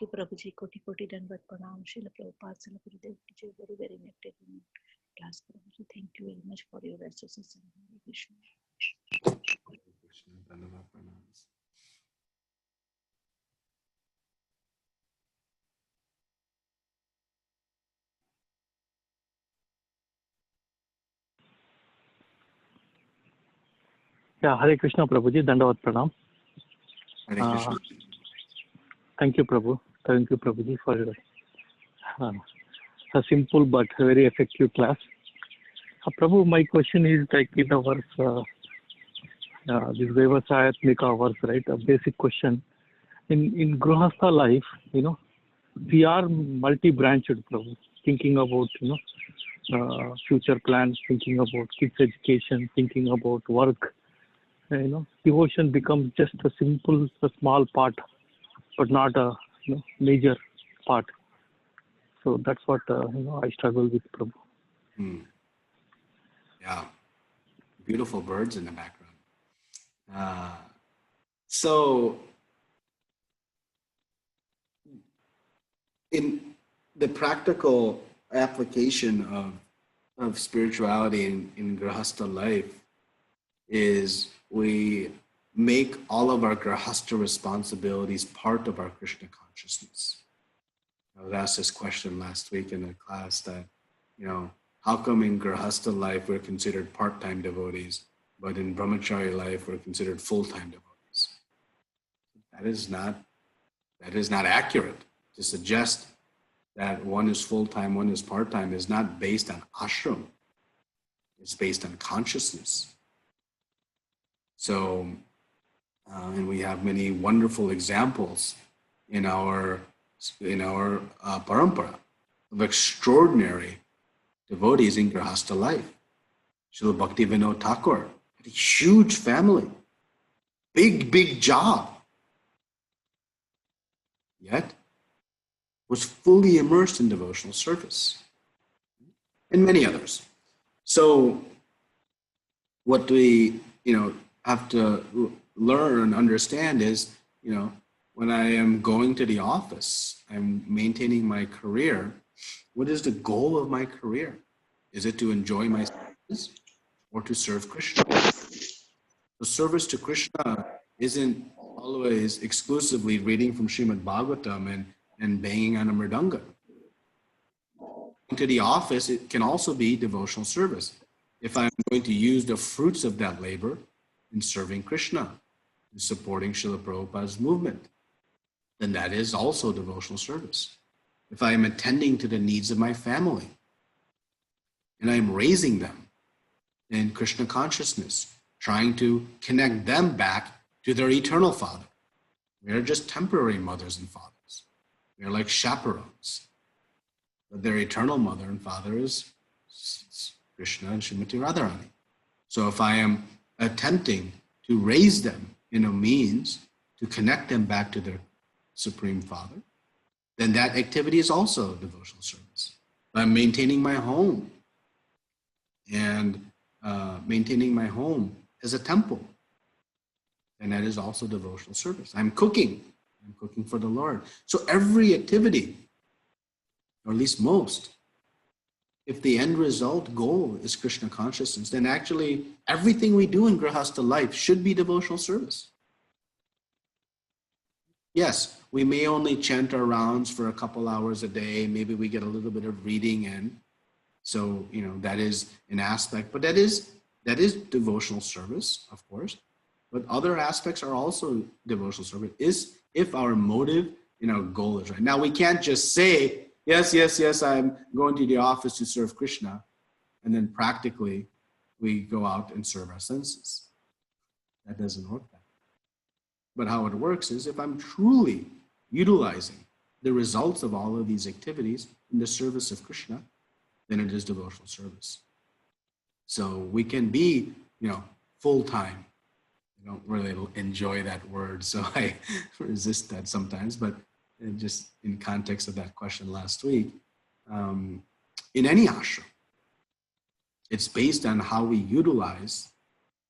Prabhuji, Koti Koti Dandavat Pranam, Srila Prabhupada, Srila Gurudev, teacher, very, very nectar class, Prabhuji. Thank you very much for your resources and Hare Krishna. Krishna, Dandavat Pranams. Yeah, Hare Krishna Prabhuji, Dandavat Pranam. Hare Krishna. Thank you, Prabhu. Thank you, Prabhuji, for your a simple but very effective class. Prabhu, my question is like in our this Vyavasayatmika verse, right? A basic question. In Grihastha life, we are multi-branched, Prabhu. Thinking about future plans, thinking about kids' education, thinking about work. Devotion becomes just a small part, but not a major part. So that's what I struggle with, Prabhu. Yeah, beautiful birds in the background. So in the practical application of spirituality in Grihastha life is we make all of our grahastha responsibilities part of our Krishna consciousness. I was asked this question last week in a class that, how come in grahastha life we're considered part-time devotees, but in brahmachari life we're considered full-time devotees? That is not accurate. To suggest that one is full-time, one is part-time is not based on ashram. It's based on consciousness. So, and we have many wonderful examples in our parampara of extraordinary devotees in grahastha life. Srila Bhakti Vinod Thakur had a huge family, big job, yet was fully immersed in devotional service, and many others. So what we have to learn and understand is, when I am going to the office, I'm maintaining my career. What is the goal of my career? Is it to enjoy my service or to serve Krishna? The service to Krishna isn't always exclusively reading from Srimad Bhagavatam and banging on a mridanga. To the office, it can also be devotional service. If I'm going to use the fruits of that labor in serving Krishna, in supporting Srila Prabhupada's movement, then that is also devotional service. If I am attending to the needs of my family and I'm raising them in Krishna consciousness, trying to connect them back to their eternal father. We are just temporary mothers and fathers. We are like chaperones. But their eternal mother and father is Krishna and Srimati Radharani. So if I am attempting to raise them in a means to connect them back to their Supreme Father, then that activity is also devotional service. If I'm maintaining my home and maintaining my home as a temple, and that is also devotional service. I'm cooking for the Lord. So every activity, or at least most, if the end result goal is Krishna consciousness, then actually everything we do in grahastha life should be devotional service. Yes, we may only chant our rounds for a couple hours a day. Maybe we get a little bit of reading in. So, that is an aspect, but that is devotional service, of course. But other aspects are also devotional service, is if our motive and our goal is right. Now, we can't just say, yes, I'm going to the office to serve Krishna, and then practically we go out and serve our senses. That doesn't work that way. But how it works is if I'm truly utilizing the results of all of these activities in the service of Krishna, then it is devotional service. So we can be, full-time. I don't really enjoy that word, so I resist that sometimes, but just in context of that question last week, in any ashram, it's based on how we utilize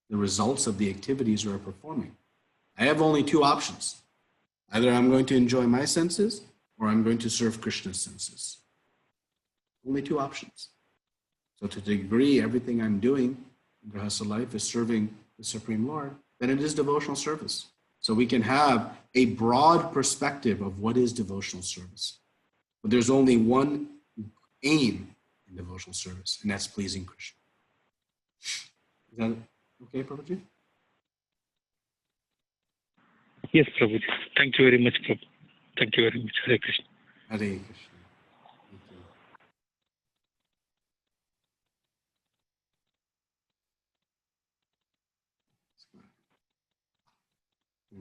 the results of the activities we're performing. I have only two options. Either I'm going to enjoy my senses or I'm going to serve Krishna's senses. Only two options. So to the degree everything I'm doing in grahastha life is serving the Supreme Lord, then it is devotional service. So we can have a broad perspective of what is devotional service. But there's only one aim in devotional service, and that's pleasing Krishna. Is that okay, Prabhuji? Yes, Prabhuji. Thank you very much, Prabhu. Thank you very much. Hare Krishna. Hare Krishna. Thank you.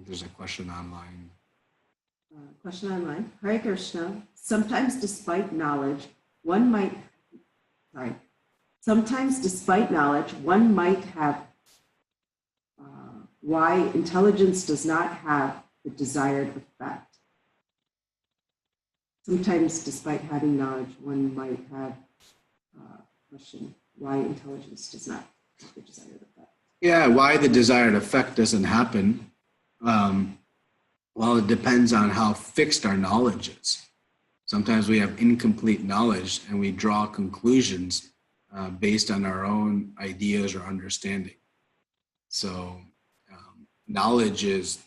There's a question online. Question online. Hare Krishna. Sometimes despite knowledge, one might have why intelligence does not have the desired effect. Sometimes despite having knowledge, one might have question why intelligence does not have the desired effect. Yeah, why the desired effect doesn't happen. Well, it depends on how fixed our knowledge is. Sometimes we have incomplete knowledge and we draw conclusions based on our own ideas or understanding. So knowledge is,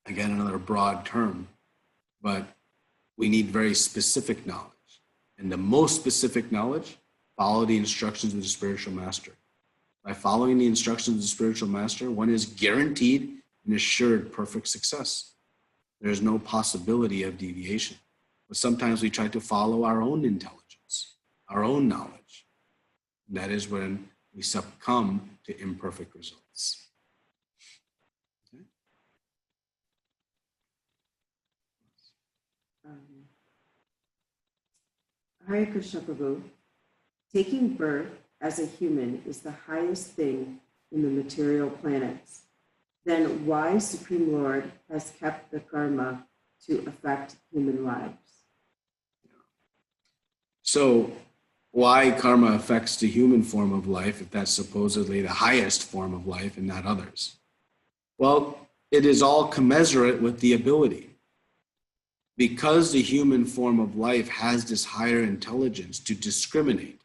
again, another broad term, but we need very specific knowledge. And the most specific knowledge, follow the instructions of the spiritual master. By following the instructions of the spiritual master, one is guaranteed and assured perfect success. There's no possibility of deviation. But sometimes we try to follow our own intelligence, our own knowledge. And that is when we succumb to imperfect results. Okay. Hare Krishna Prabhu, taking birth as a human is the highest thing in the material planets. Then why Supreme Lord has kept the karma to affect human lives? So why karma affects the human form of life if that's supposedly the highest form of life and not others? Well, it is all commensurate with the ability. Because the human form of life has this higher intelligence to discriminate,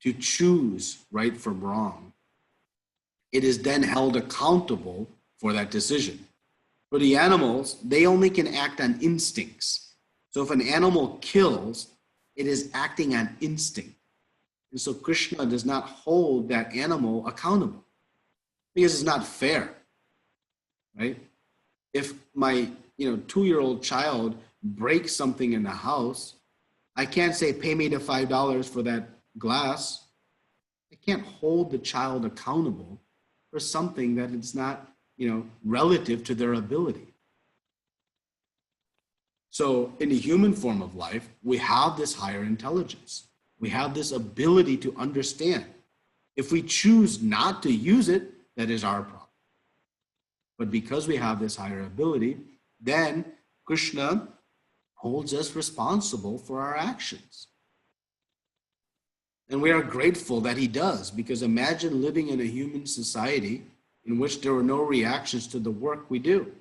to choose right from wrong, it is then held accountable for that decision. For the animals, they only can act on instincts. So if an animal kills, it is acting on instinct. And so Krishna does not hold that animal accountable because it's not fair, right? If my 2-year-old child breaks something in the house, I can't say, pay me the $5 for that glass. I can't hold the child accountable for something that is not, relative to their ability. So in the human form of life, we have this higher intelligence. We have this ability to understand. If we choose not to use it, that is our problem. But because we have this higher ability, then Krishna holds us responsible for our actions. And we are grateful that he does, because imagine living in a human society in which there were no reactions to the work we do.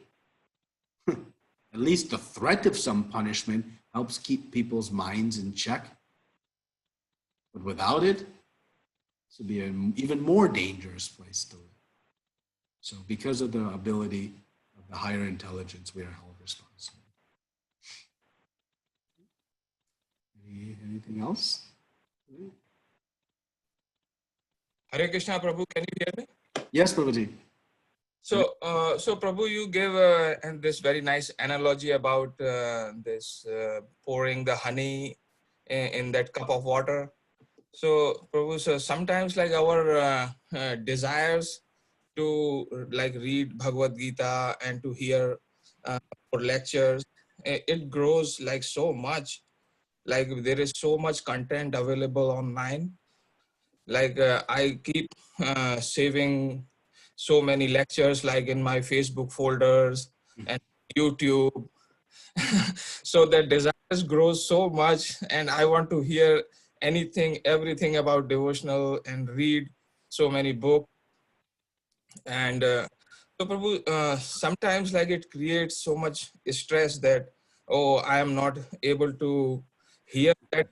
At least the threat of some punishment helps keep people's minds in check. But without it, this would be an even more dangerous place to live. So because of the ability of the higher intelligence, we are held responsible. Anything else? Hare Krishna, Prabhu, can you hear me? Yes, Prabhuji. So Prabhu, you gave this very nice analogy about this pouring the honey in that cup of water. So Prabhu, so sometimes like our desires to like read Bhagavad Gita and to hear or lectures, it grows like so much. Like there is so much content available online. Like I keep saving so many lectures like in my Facebook folders and YouTube. So the desires grow so much, and I want to hear everything about devotional and read so many books. And so Prabhu, sometimes like it creates so much stress that, oh, I am not able to hear that.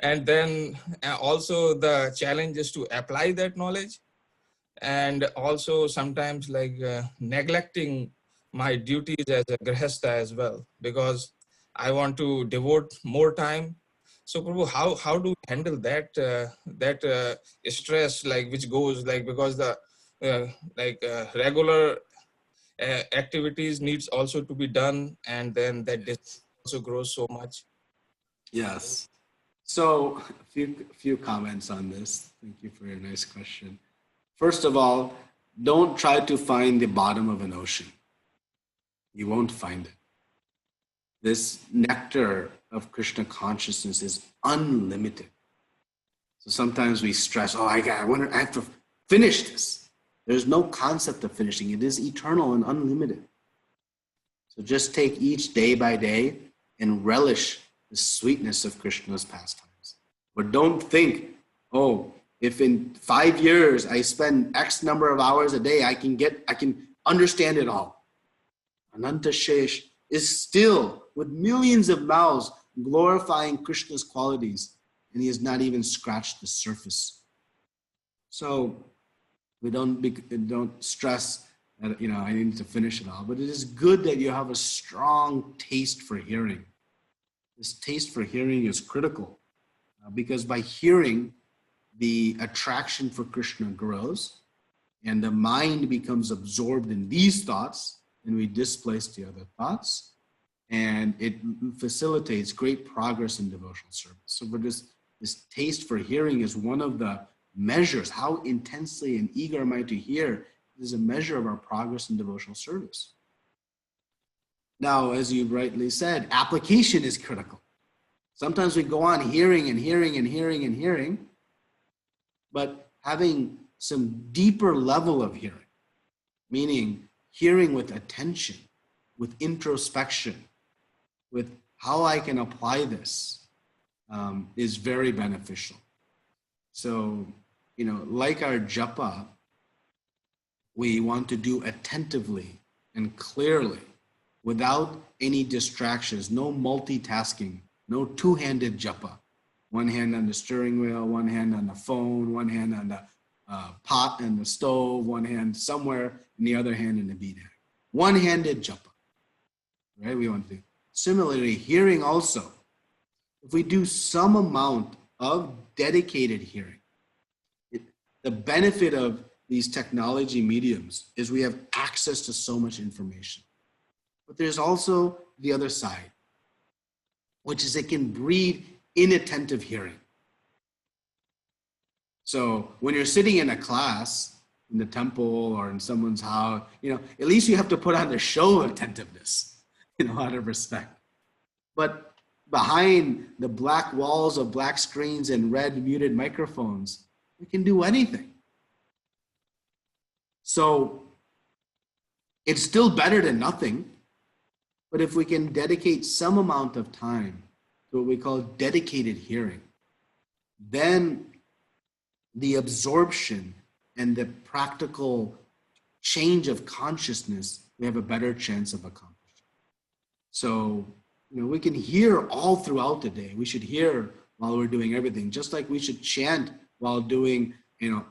And then also the challenge is to apply that knowledge, and also sometimes like neglecting my duties as a grihastha as well, because I want to devote more time. So Prabhu, how do we handle that stress, like which goes like, because the regular activities needs also to be done, and then that also grows so much. Yes. So a few comments on this. Thank you for your nice question. First of all, don't try to find the bottom of an ocean. You won't find it. This nectar of Krishna consciousness is unlimited. So sometimes we stress, I have to finish this. There's no concept of finishing. It is eternal and unlimited. So just take each day by day and relish the sweetness of Krishna's pastimes. But don't think, if in 5 years I spend X number of hours a day, I can understand it all. Ananta Shesh is still with millions of mouths glorifying Krishna's qualities, and he has not even scratched the surface. So we don't stress that, I need to finish it all, but it is good that you have a strong taste for hearing. This taste for hearing is critical because by hearing, the attraction for Krishna grows and the mind becomes absorbed in these thoughts, and we displace the other thoughts, and it facilitates great progress in devotional service. So for this taste for hearing is one of the measures. How intensely and eager am I to hear is a measure of our progress in devotional service. Now, as you rightly said, application is critical. Sometimes we go on hearing and hearing and hearing and hearing, but having some deeper level of hearing, meaning hearing with attention, with introspection, with how I can apply this, is very beneficial. So, like our japa, we want to do attentively and clearly without any distractions, no multitasking, no two-handed japa. One hand on the steering wheel, one hand on the phone, one hand on the pot and the stove, one hand somewhere, and the other hand in the beat. One-handed japa, right? We want to do. Similarly, hearing also, if we do some amount of dedicated hearing, the benefit of these technology mediums is we have access to so much information. But there's also the other side, which is it can breed inattentive hearing. So when you're sitting in a class in the temple or in someone's house, at least you have to put on the show of attentiveness, out of respect. But behind the black walls of black screens and red muted microphones, we can do anything. So it's still better than nothing, but if we can dedicate some amount of time to what we call dedicated hearing, then the absorption and the practical change of consciousness, we have a better chance of accomplishing. So, we can hear all throughout the day. We should hear while we're doing everything, just like we should chant while doing,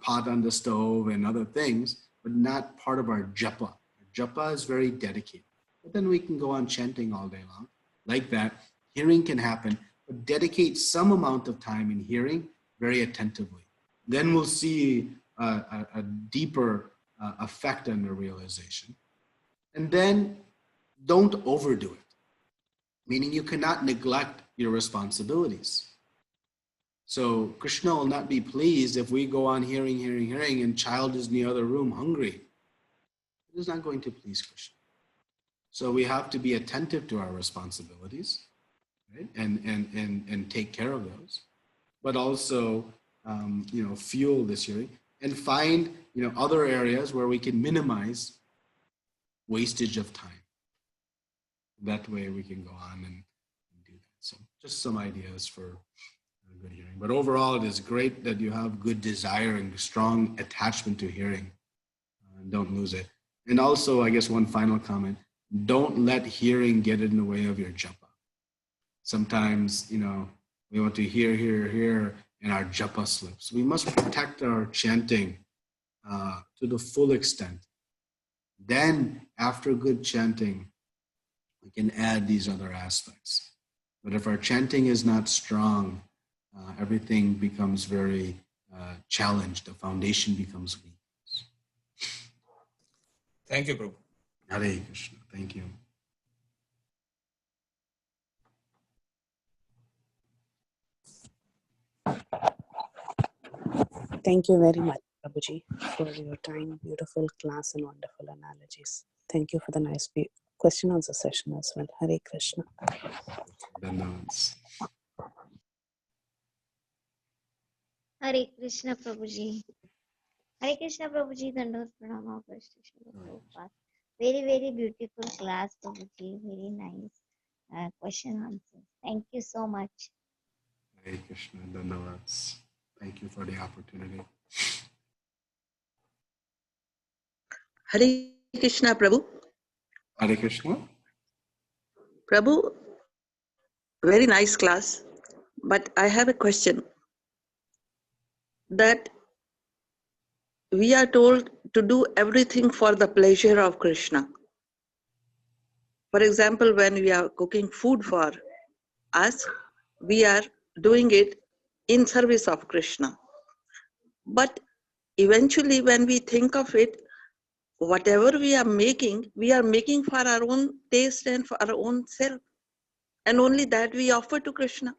pot on the stove and other things, but not part of our japa. Japa is very dedicated. But then we can go on chanting all day long. Like that, hearing can happen, but dedicate some amount of time in hearing very attentively. Then we'll see a deeper effect on the realization. And then don't overdo it, meaning you cannot neglect your responsibilities. So Krishna will not be pleased if we go on hearing, and child is in the other room hungry. It is not going to please Krishna. So we have to be attentive to our responsibilities, right? And take care of those, but also fuel this hearing and find other areas where we can minimize wastage of time. That way we can go on and do that. So just some ideas for good hearing. But overall, it is great that you have good desire and strong attachment to hearing. Don't lose it. And also, I guess one final comment, don't let hearing get in the way of your japa. Sometimes, we want to hear, and our japa slips. We must protect our chanting to the full extent. Then, after good chanting, we can add these other aspects. But if our chanting is not strong, everything becomes very challenged. The foundation becomes weak. Thank you, Prabhu. Hare Krishna. Thank you. Thank you very much, Prabhuji, for your time, beautiful class, and wonderful analogies. Thank you for the nice question answer session as well. Hare Krishna. Hare Krishna Prabhuji. Hare Krishna Prabhuji, Dandavat Pranama Prabhupada. Very, very beautiful class, Prabhuji. Very nice question answers. Thank you so much. Hare Krishna, Dandavats. Thank you for the opportunity. Hare Krishna, Prabhu. Hare Krishna. Prabhu, very nice class, but I have a question. That we are told to do everything for the pleasure of Krishna. For example, when we are cooking food for us, we are doing it in service of Krishna. But eventually, when we think of it, whatever we are making for our own taste and for our own self. And only that we offer to Krishna.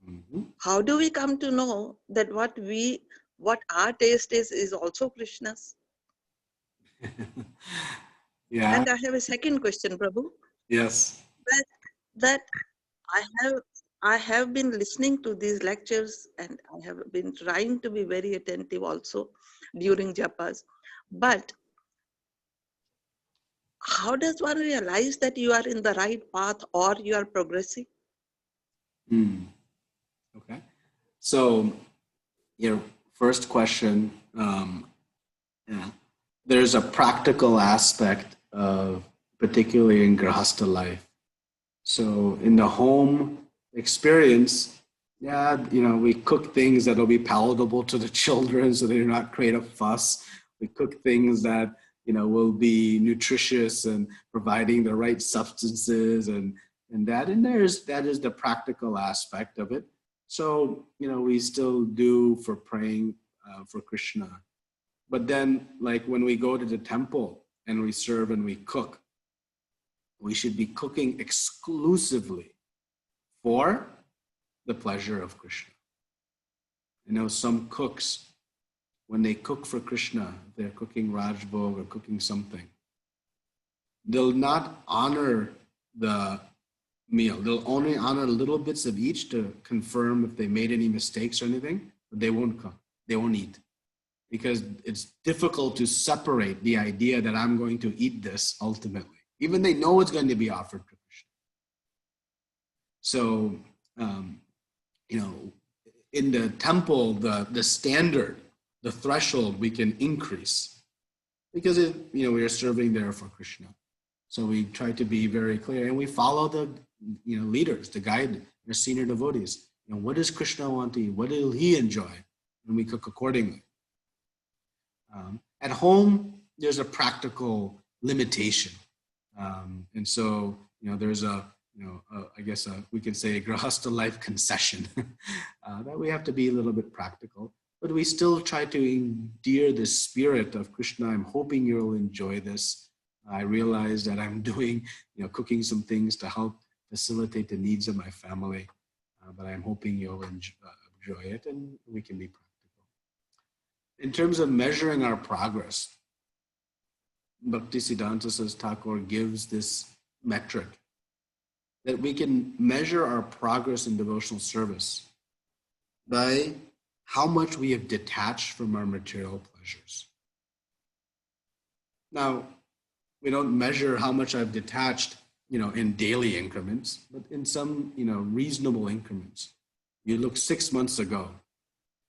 Mhm. How do we come to know that what our taste is also Krishna's? Yeah. And I have a second question, Prabhu. Yes. That I have been listening to these lectures and I have been trying to be very attentive also during japas. But how does one realize that you are in the right path or you are progressing? Okay. So your first question, yeah, there's a practical aspect of, particularly in Grahastha life. So in the home experience, yeah, we cook things that'll be palatable to the children so they're not create a fuss. We cook things that, will be nutritious and providing the right substances and that. And that is the practical aspect of it. So, we still do for praying for Krishna. But then, like when we go to the temple and we serve and we cook, we should be cooking exclusively for the pleasure of Krishna. Some cooks, when they cook for Krishna, they're cooking Rajbhog or cooking something, they'll not honor the meal. They'll only honor little bits of each to confirm if they made any mistakes or anything, but they won't cook. They won't eat. Because it's difficult to separate the idea that I'm going to eat this ultimately. Even they know it's going to be offered to Krishna. So, in the temple, the standard, the threshold we can increase because we are serving there for Krishna. So we try to be very clear and we follow the leaders, the guide, the senior devotees. What does Krishna want to eat? What will he enjoy? And we cook accordingly. At home, there's a practical limitation. And so, there's I guess we can say a Grahastha life concession that we have to be a little bit practical, but we still try to endear the spirit of Krishna. I'm hoping you'll enjoy this. I realize that I'm doing, cooking some things to help facilitate the needs of my family, but I'm hoping you'll enjoy it and we can be practical. In terms of measuring our progress, Bhaktisiddhanta Thakur gives this metric that we can measure our progress in devotional service by how much we have detached from our material pleasures. Now, we don't measure how much I've detached, in daily increments, but in some, reasonable increments. You look 6 months ago.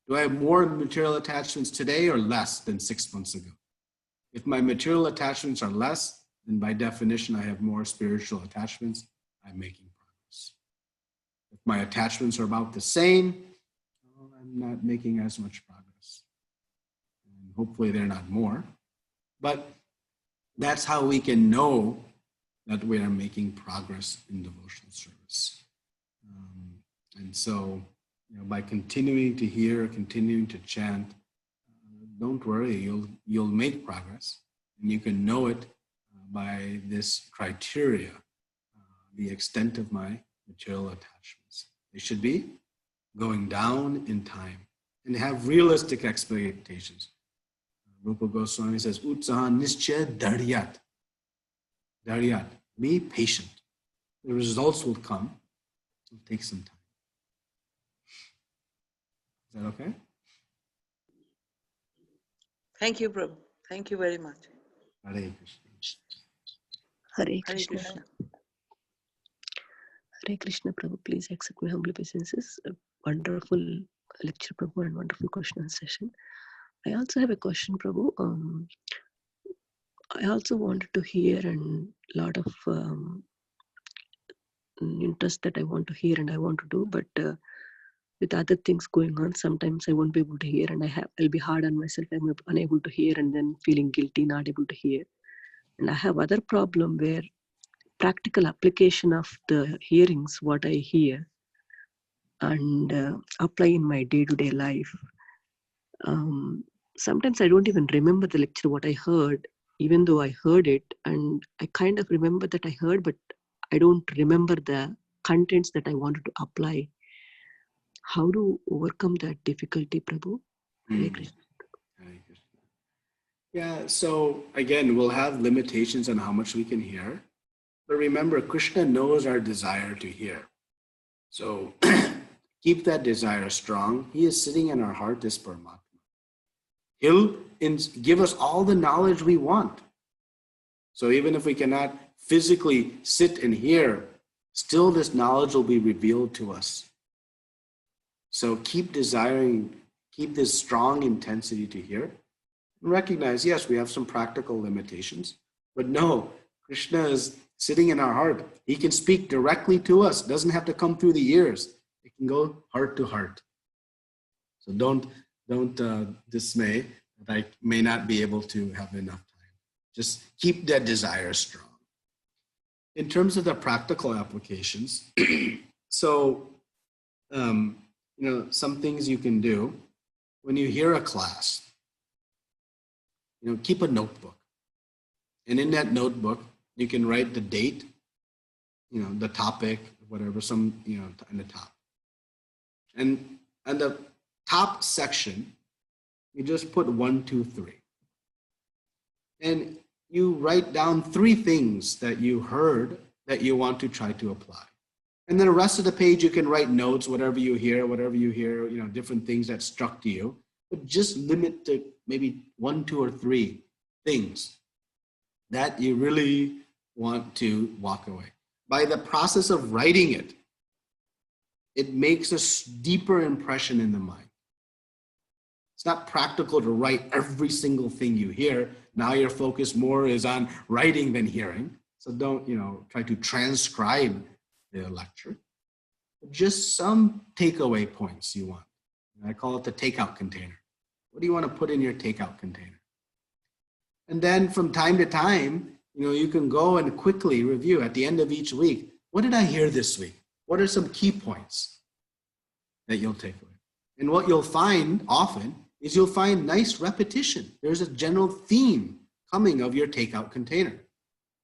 Do I have more material attachments today or less than 6 months ago? If my material attachments are less, then by definition, I have more spiritual attachments. I'm making progress. If my attachments are about the same, well, I'm not making as much progress. And hopefully they're not more. But that's how we can know that we are making progress in devotional service. And so, by continuing to hear, continuing to chant, don't worry, you'll make progress, and you can know it by this criteria, the extent of my material attachments. They should be going down in time and have realistic expectations. Rupa Goswami says, Utsaha nischay daryat. Daryat, be patient. The results will come. It'll take some time. Is that okay? Thank you, Prabhu. Thank you very much. Hare Krishna. Hare Hare Krishna. Krishna. Hare Krishna, Prabhu. Please accept my humble obeisances. A wonderful lecture, Prabhu, and wonderful question session. I also have a question, Prabhu. I also wanted to hear and a lot of interest that I want to hear and I want to do, but with other things going on, sometimes I won't be able to hear, and I'll be hard on myself. I'm unable to hear, and then feeling guilty, not able to hear. And I have other problem where practical application of the hearings, what I hear, and apply in my day-to-day life. Sometimes I don't even remember the lecture, what I heard, even though I heard it, and I kind of remember that I heard, but I don't remember the contents that I wanted to apply. How to overcome that difficulty, Prabhu? Hare Krishna. Hare Krishna. Yeah, so again, we'll have limitations on how much we can hear. But remember, Krishna knows our desire to hear. So keep that desire strong. He is sitting in our heart, this Paramatma. He'll give us all the knowledge we want. So even if we cannot physically sit and hear, still this knowledge will be revealed to us. So keep desiring, keep this strong intensity to hear. And recognize, yes, we have some practical limitations, but no, Krishna is sitting in our heart. He can speak directly to us. It doesn't have to come through the ears. It can go heart to heart. So don't dismay that I may not be able to have enough time. Just keep that desire strong. In terms of the practical applications, so some things you can do when you hear a class. Keep a notebook, and in that notebook you can write the date, the topic, whatever, in the top. And on the top section, you just put 1, 2, 3. And you write down 3 things that you heard that you want to try to apply. And then the rest of the page, you can write notes, whatever you hear, different things that struck to you. But just limit to maybe 1, 2, or 3 things that you really want to walk away. By the process of writing it, it makes a deeper impression in the mind. It's not practical to write every single thing you hear. Now your focus more is on writing than hearing. So don't, try to transcribe the lecture. Just some takeaway points you want. I call it the takeout container. What do you want to put in your takeout container? And then from time to time, you can go and quickly review at the end of each week. What did I hear this week? What are some key points that you'll take away? And what you'll find often is you'll find nice repetition. There's a general theme coming of your takeout container,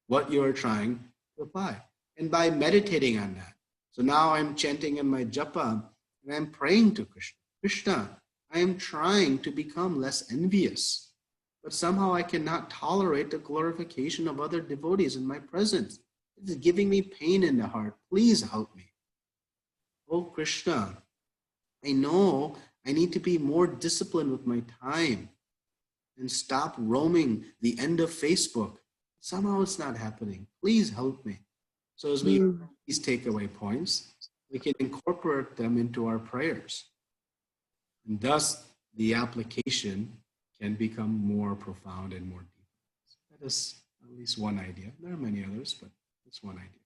what you're trying to apply. And by meditating on that, so now I'm chanting in my japa and I'm praying to Krishna. Krishna, I am trying to become less envious, but somehow I cannot tolerate the glorification of other devotees in my presence. It is giving me pain in the heart. Please help me. Oh Krishna, I know I need to be more disciplined with my time and stop roaming the end of Facebook. Somehow it's not happening. Please help me. So as we use these takeaway points, we can incorporate them into our prayers. And thus, the application can become more profound and more deep. That is at least one idea. There are many others, but it's one idea.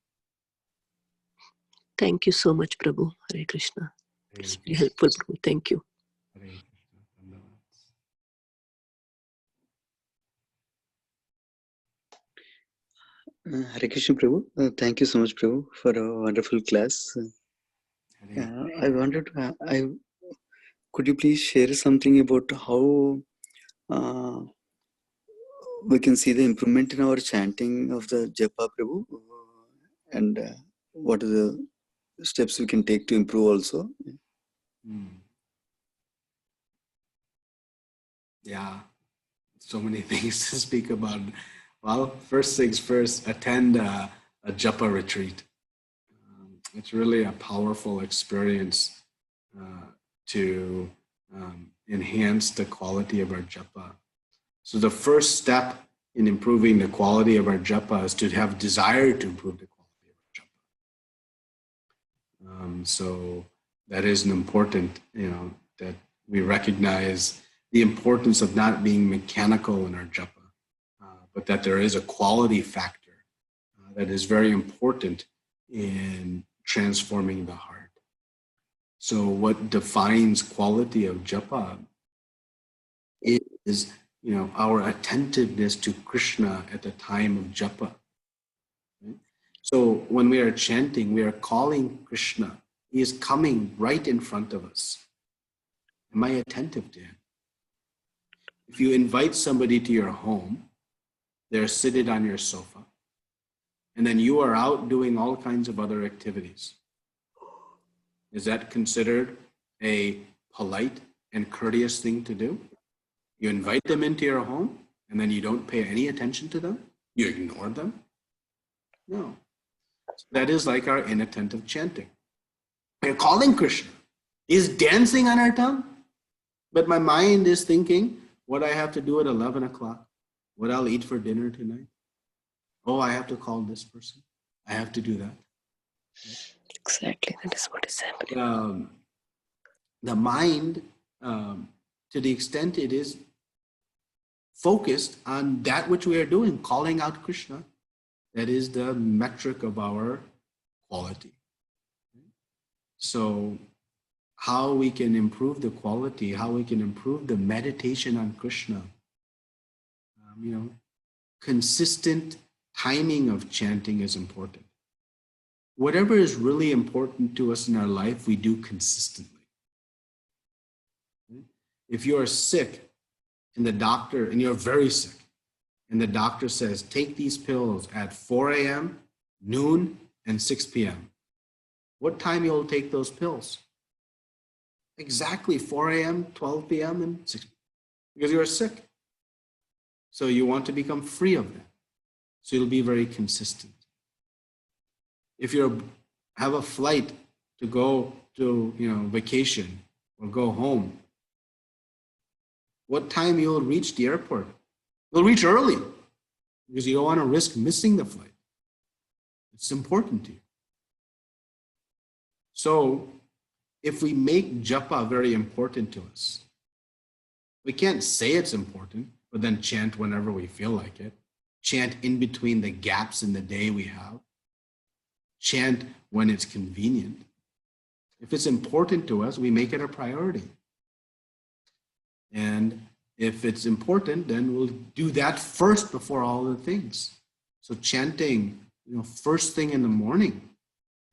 Thank you so much, Prabhu. Hare Krishna. It's very helpful, Prabhu. Thank you. Hare Krishna Prabhu, thank you so much, Prabhu, for a wonderful class. I wanted to, could you please share something about how we can see the improvement in our chanting of the japa, Prabhu, and what are the steps we can take to improve also? Yeah, so many things to speak about. Well, first things first, attend a japa retreat. It's really a powerful experience to enhance the quality of our japa. So the first step in improving the quality of our japa is to have desire to improve the quality of our japa. So that is an important, that we recognize the importance of not being mechanical in our japa, but that there is a quality factor that is very important in transforming the heart. So what defines quality of japa is, our attentiveness to Krishna at the time of japa. Right? So when we are chanting, we are calling Krishna. He is coming right in front of us. Am I attentive to him? If you invite somebody to your home, they're seated on your sofa, and then you are out doing all kinds of other activities. Is that considered a polite and courteous thing to do? You invite them into your home, and then you don't pay any attention to them? You ignore them? No. That is like our inattentive chanting. We're calling Krishna. He's dancing on our tongue, but my mind is thinking what I have to do at 11 o'clock, what I'll eat for dinner tonight. Oh, I have to call this person. I have to do that. Exactly, that is what is happening. The mind, to the extent it is focused on that which we are doing, calling out Krishna, that is the metric of our quality. So how we can improve the quality, how we can improve the meditation on Krishna, consistent timing of chanting is important. Whatever is really important to us in our life, we do consistently. If you're sick and you're very sick, and the doctor says, take these pills at 4 a.m., noon, and 6 p.m. What time you'll take those pills? Exactly 4 a.m., 12 p.m., and 6 p.m. Because you're sick. So you want to become free of that. So you'll be very consistent. If you have a flight to go to vacation or go home, what time you'll reach the airport? You'll reach early because you don't want to risk missing the flight. It's important to you. So if we make japa very important to us, we can't say it's important, but then chant whenever we feel like it. Chant in between the gaps in the day we have. Chant when it's convenient. If it's important to us, we make it a priority. And if it's important, then we'll do that first before all the things. So chanting, first thing in the morning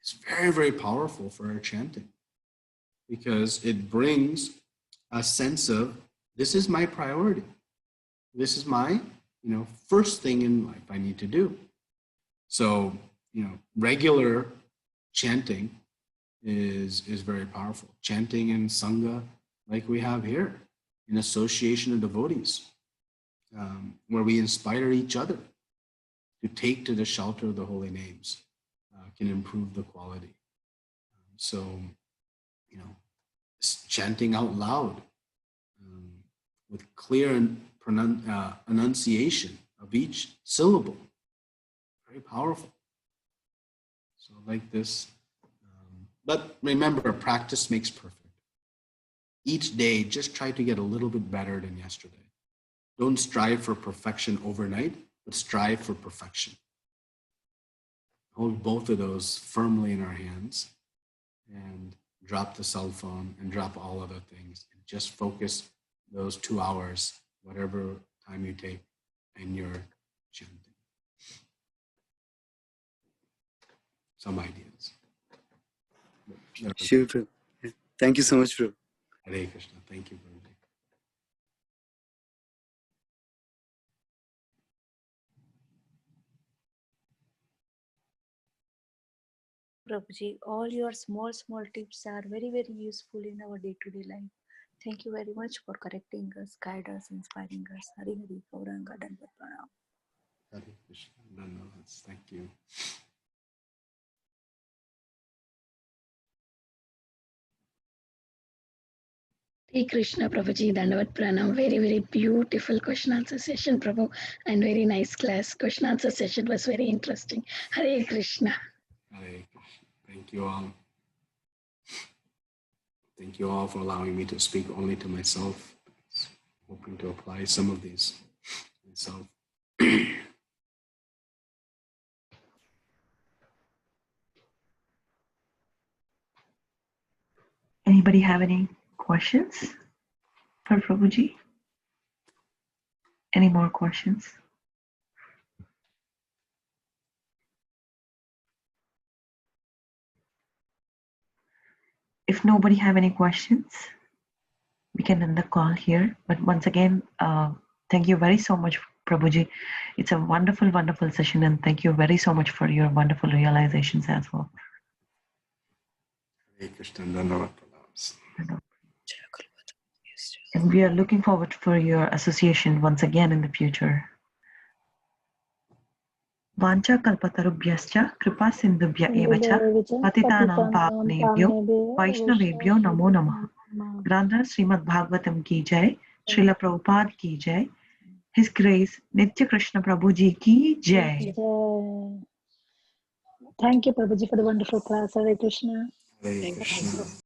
is very, very powerful for our chanting because it brings a sense of this is my priority. This is my, first thing in life I need to do. So, regular chanting is very powerful. Chanting in Sangha like we have here, in association of devotees, where we inspire each other to take to the shelter of the holy names, can improve the quality. So, chanting out loud with clear enunciation of each syllable, very powerful. So like this, but remember, practice makes perfect. Each day, just try to get a little bit better than yesterday. Don't strive for perfection overnight, but strive for perfection. Hold both of those firmly in our hands and drop the cell phone and drop all other things and just focus those 2 hours, whatever time you take, in your chanting. Some ideas. Sure, Prabhu. Thank you so much, Prabhu. Hare Krishna. Thank you, Prabhuji. Prabhuji, all your small tips are very, very useful in our day-to-day life. Thank you very much for correcting us, guide us, inspiring us. Hari Hari Gauranga Dandavat Pranam. Hare Krishna. Dhanavats. Thank you. Hey Krishna Prabhuji, Dandavat Pranam. Very, very beautiful question answer session, Prabhu, and very nice class. Question answer session was very interesting. Hare Krishna. Hare Krishna. Thank you all. Thank you all for allowing me to speak only to myself. Hoping to apply some of these myself. Anybody have any questions for Prabhuji? Any more questions? If nobody have any questions, we can end the call here. But once again, thank you very so much, Prabhuji. It's a wonderful, wonderful session, and thank you very so much for your wonderful realizations as well. Hare Krishna, Dandavad Pranams. And we are looking forward for your association once again in the future. Vancha kalpatarubhyascha kripa sindhubhya evacha patitanam pavanebhyo vaishnavebhyo namo namah. Grandra Srimad Bhagavatam ki jai, Srila Prabhupada ki jai, His Grace Nitya Krishna prabhuji ki jai. Thank you, Prabhuji, for the wonderful class. Hare Krishna. Hare Krishna.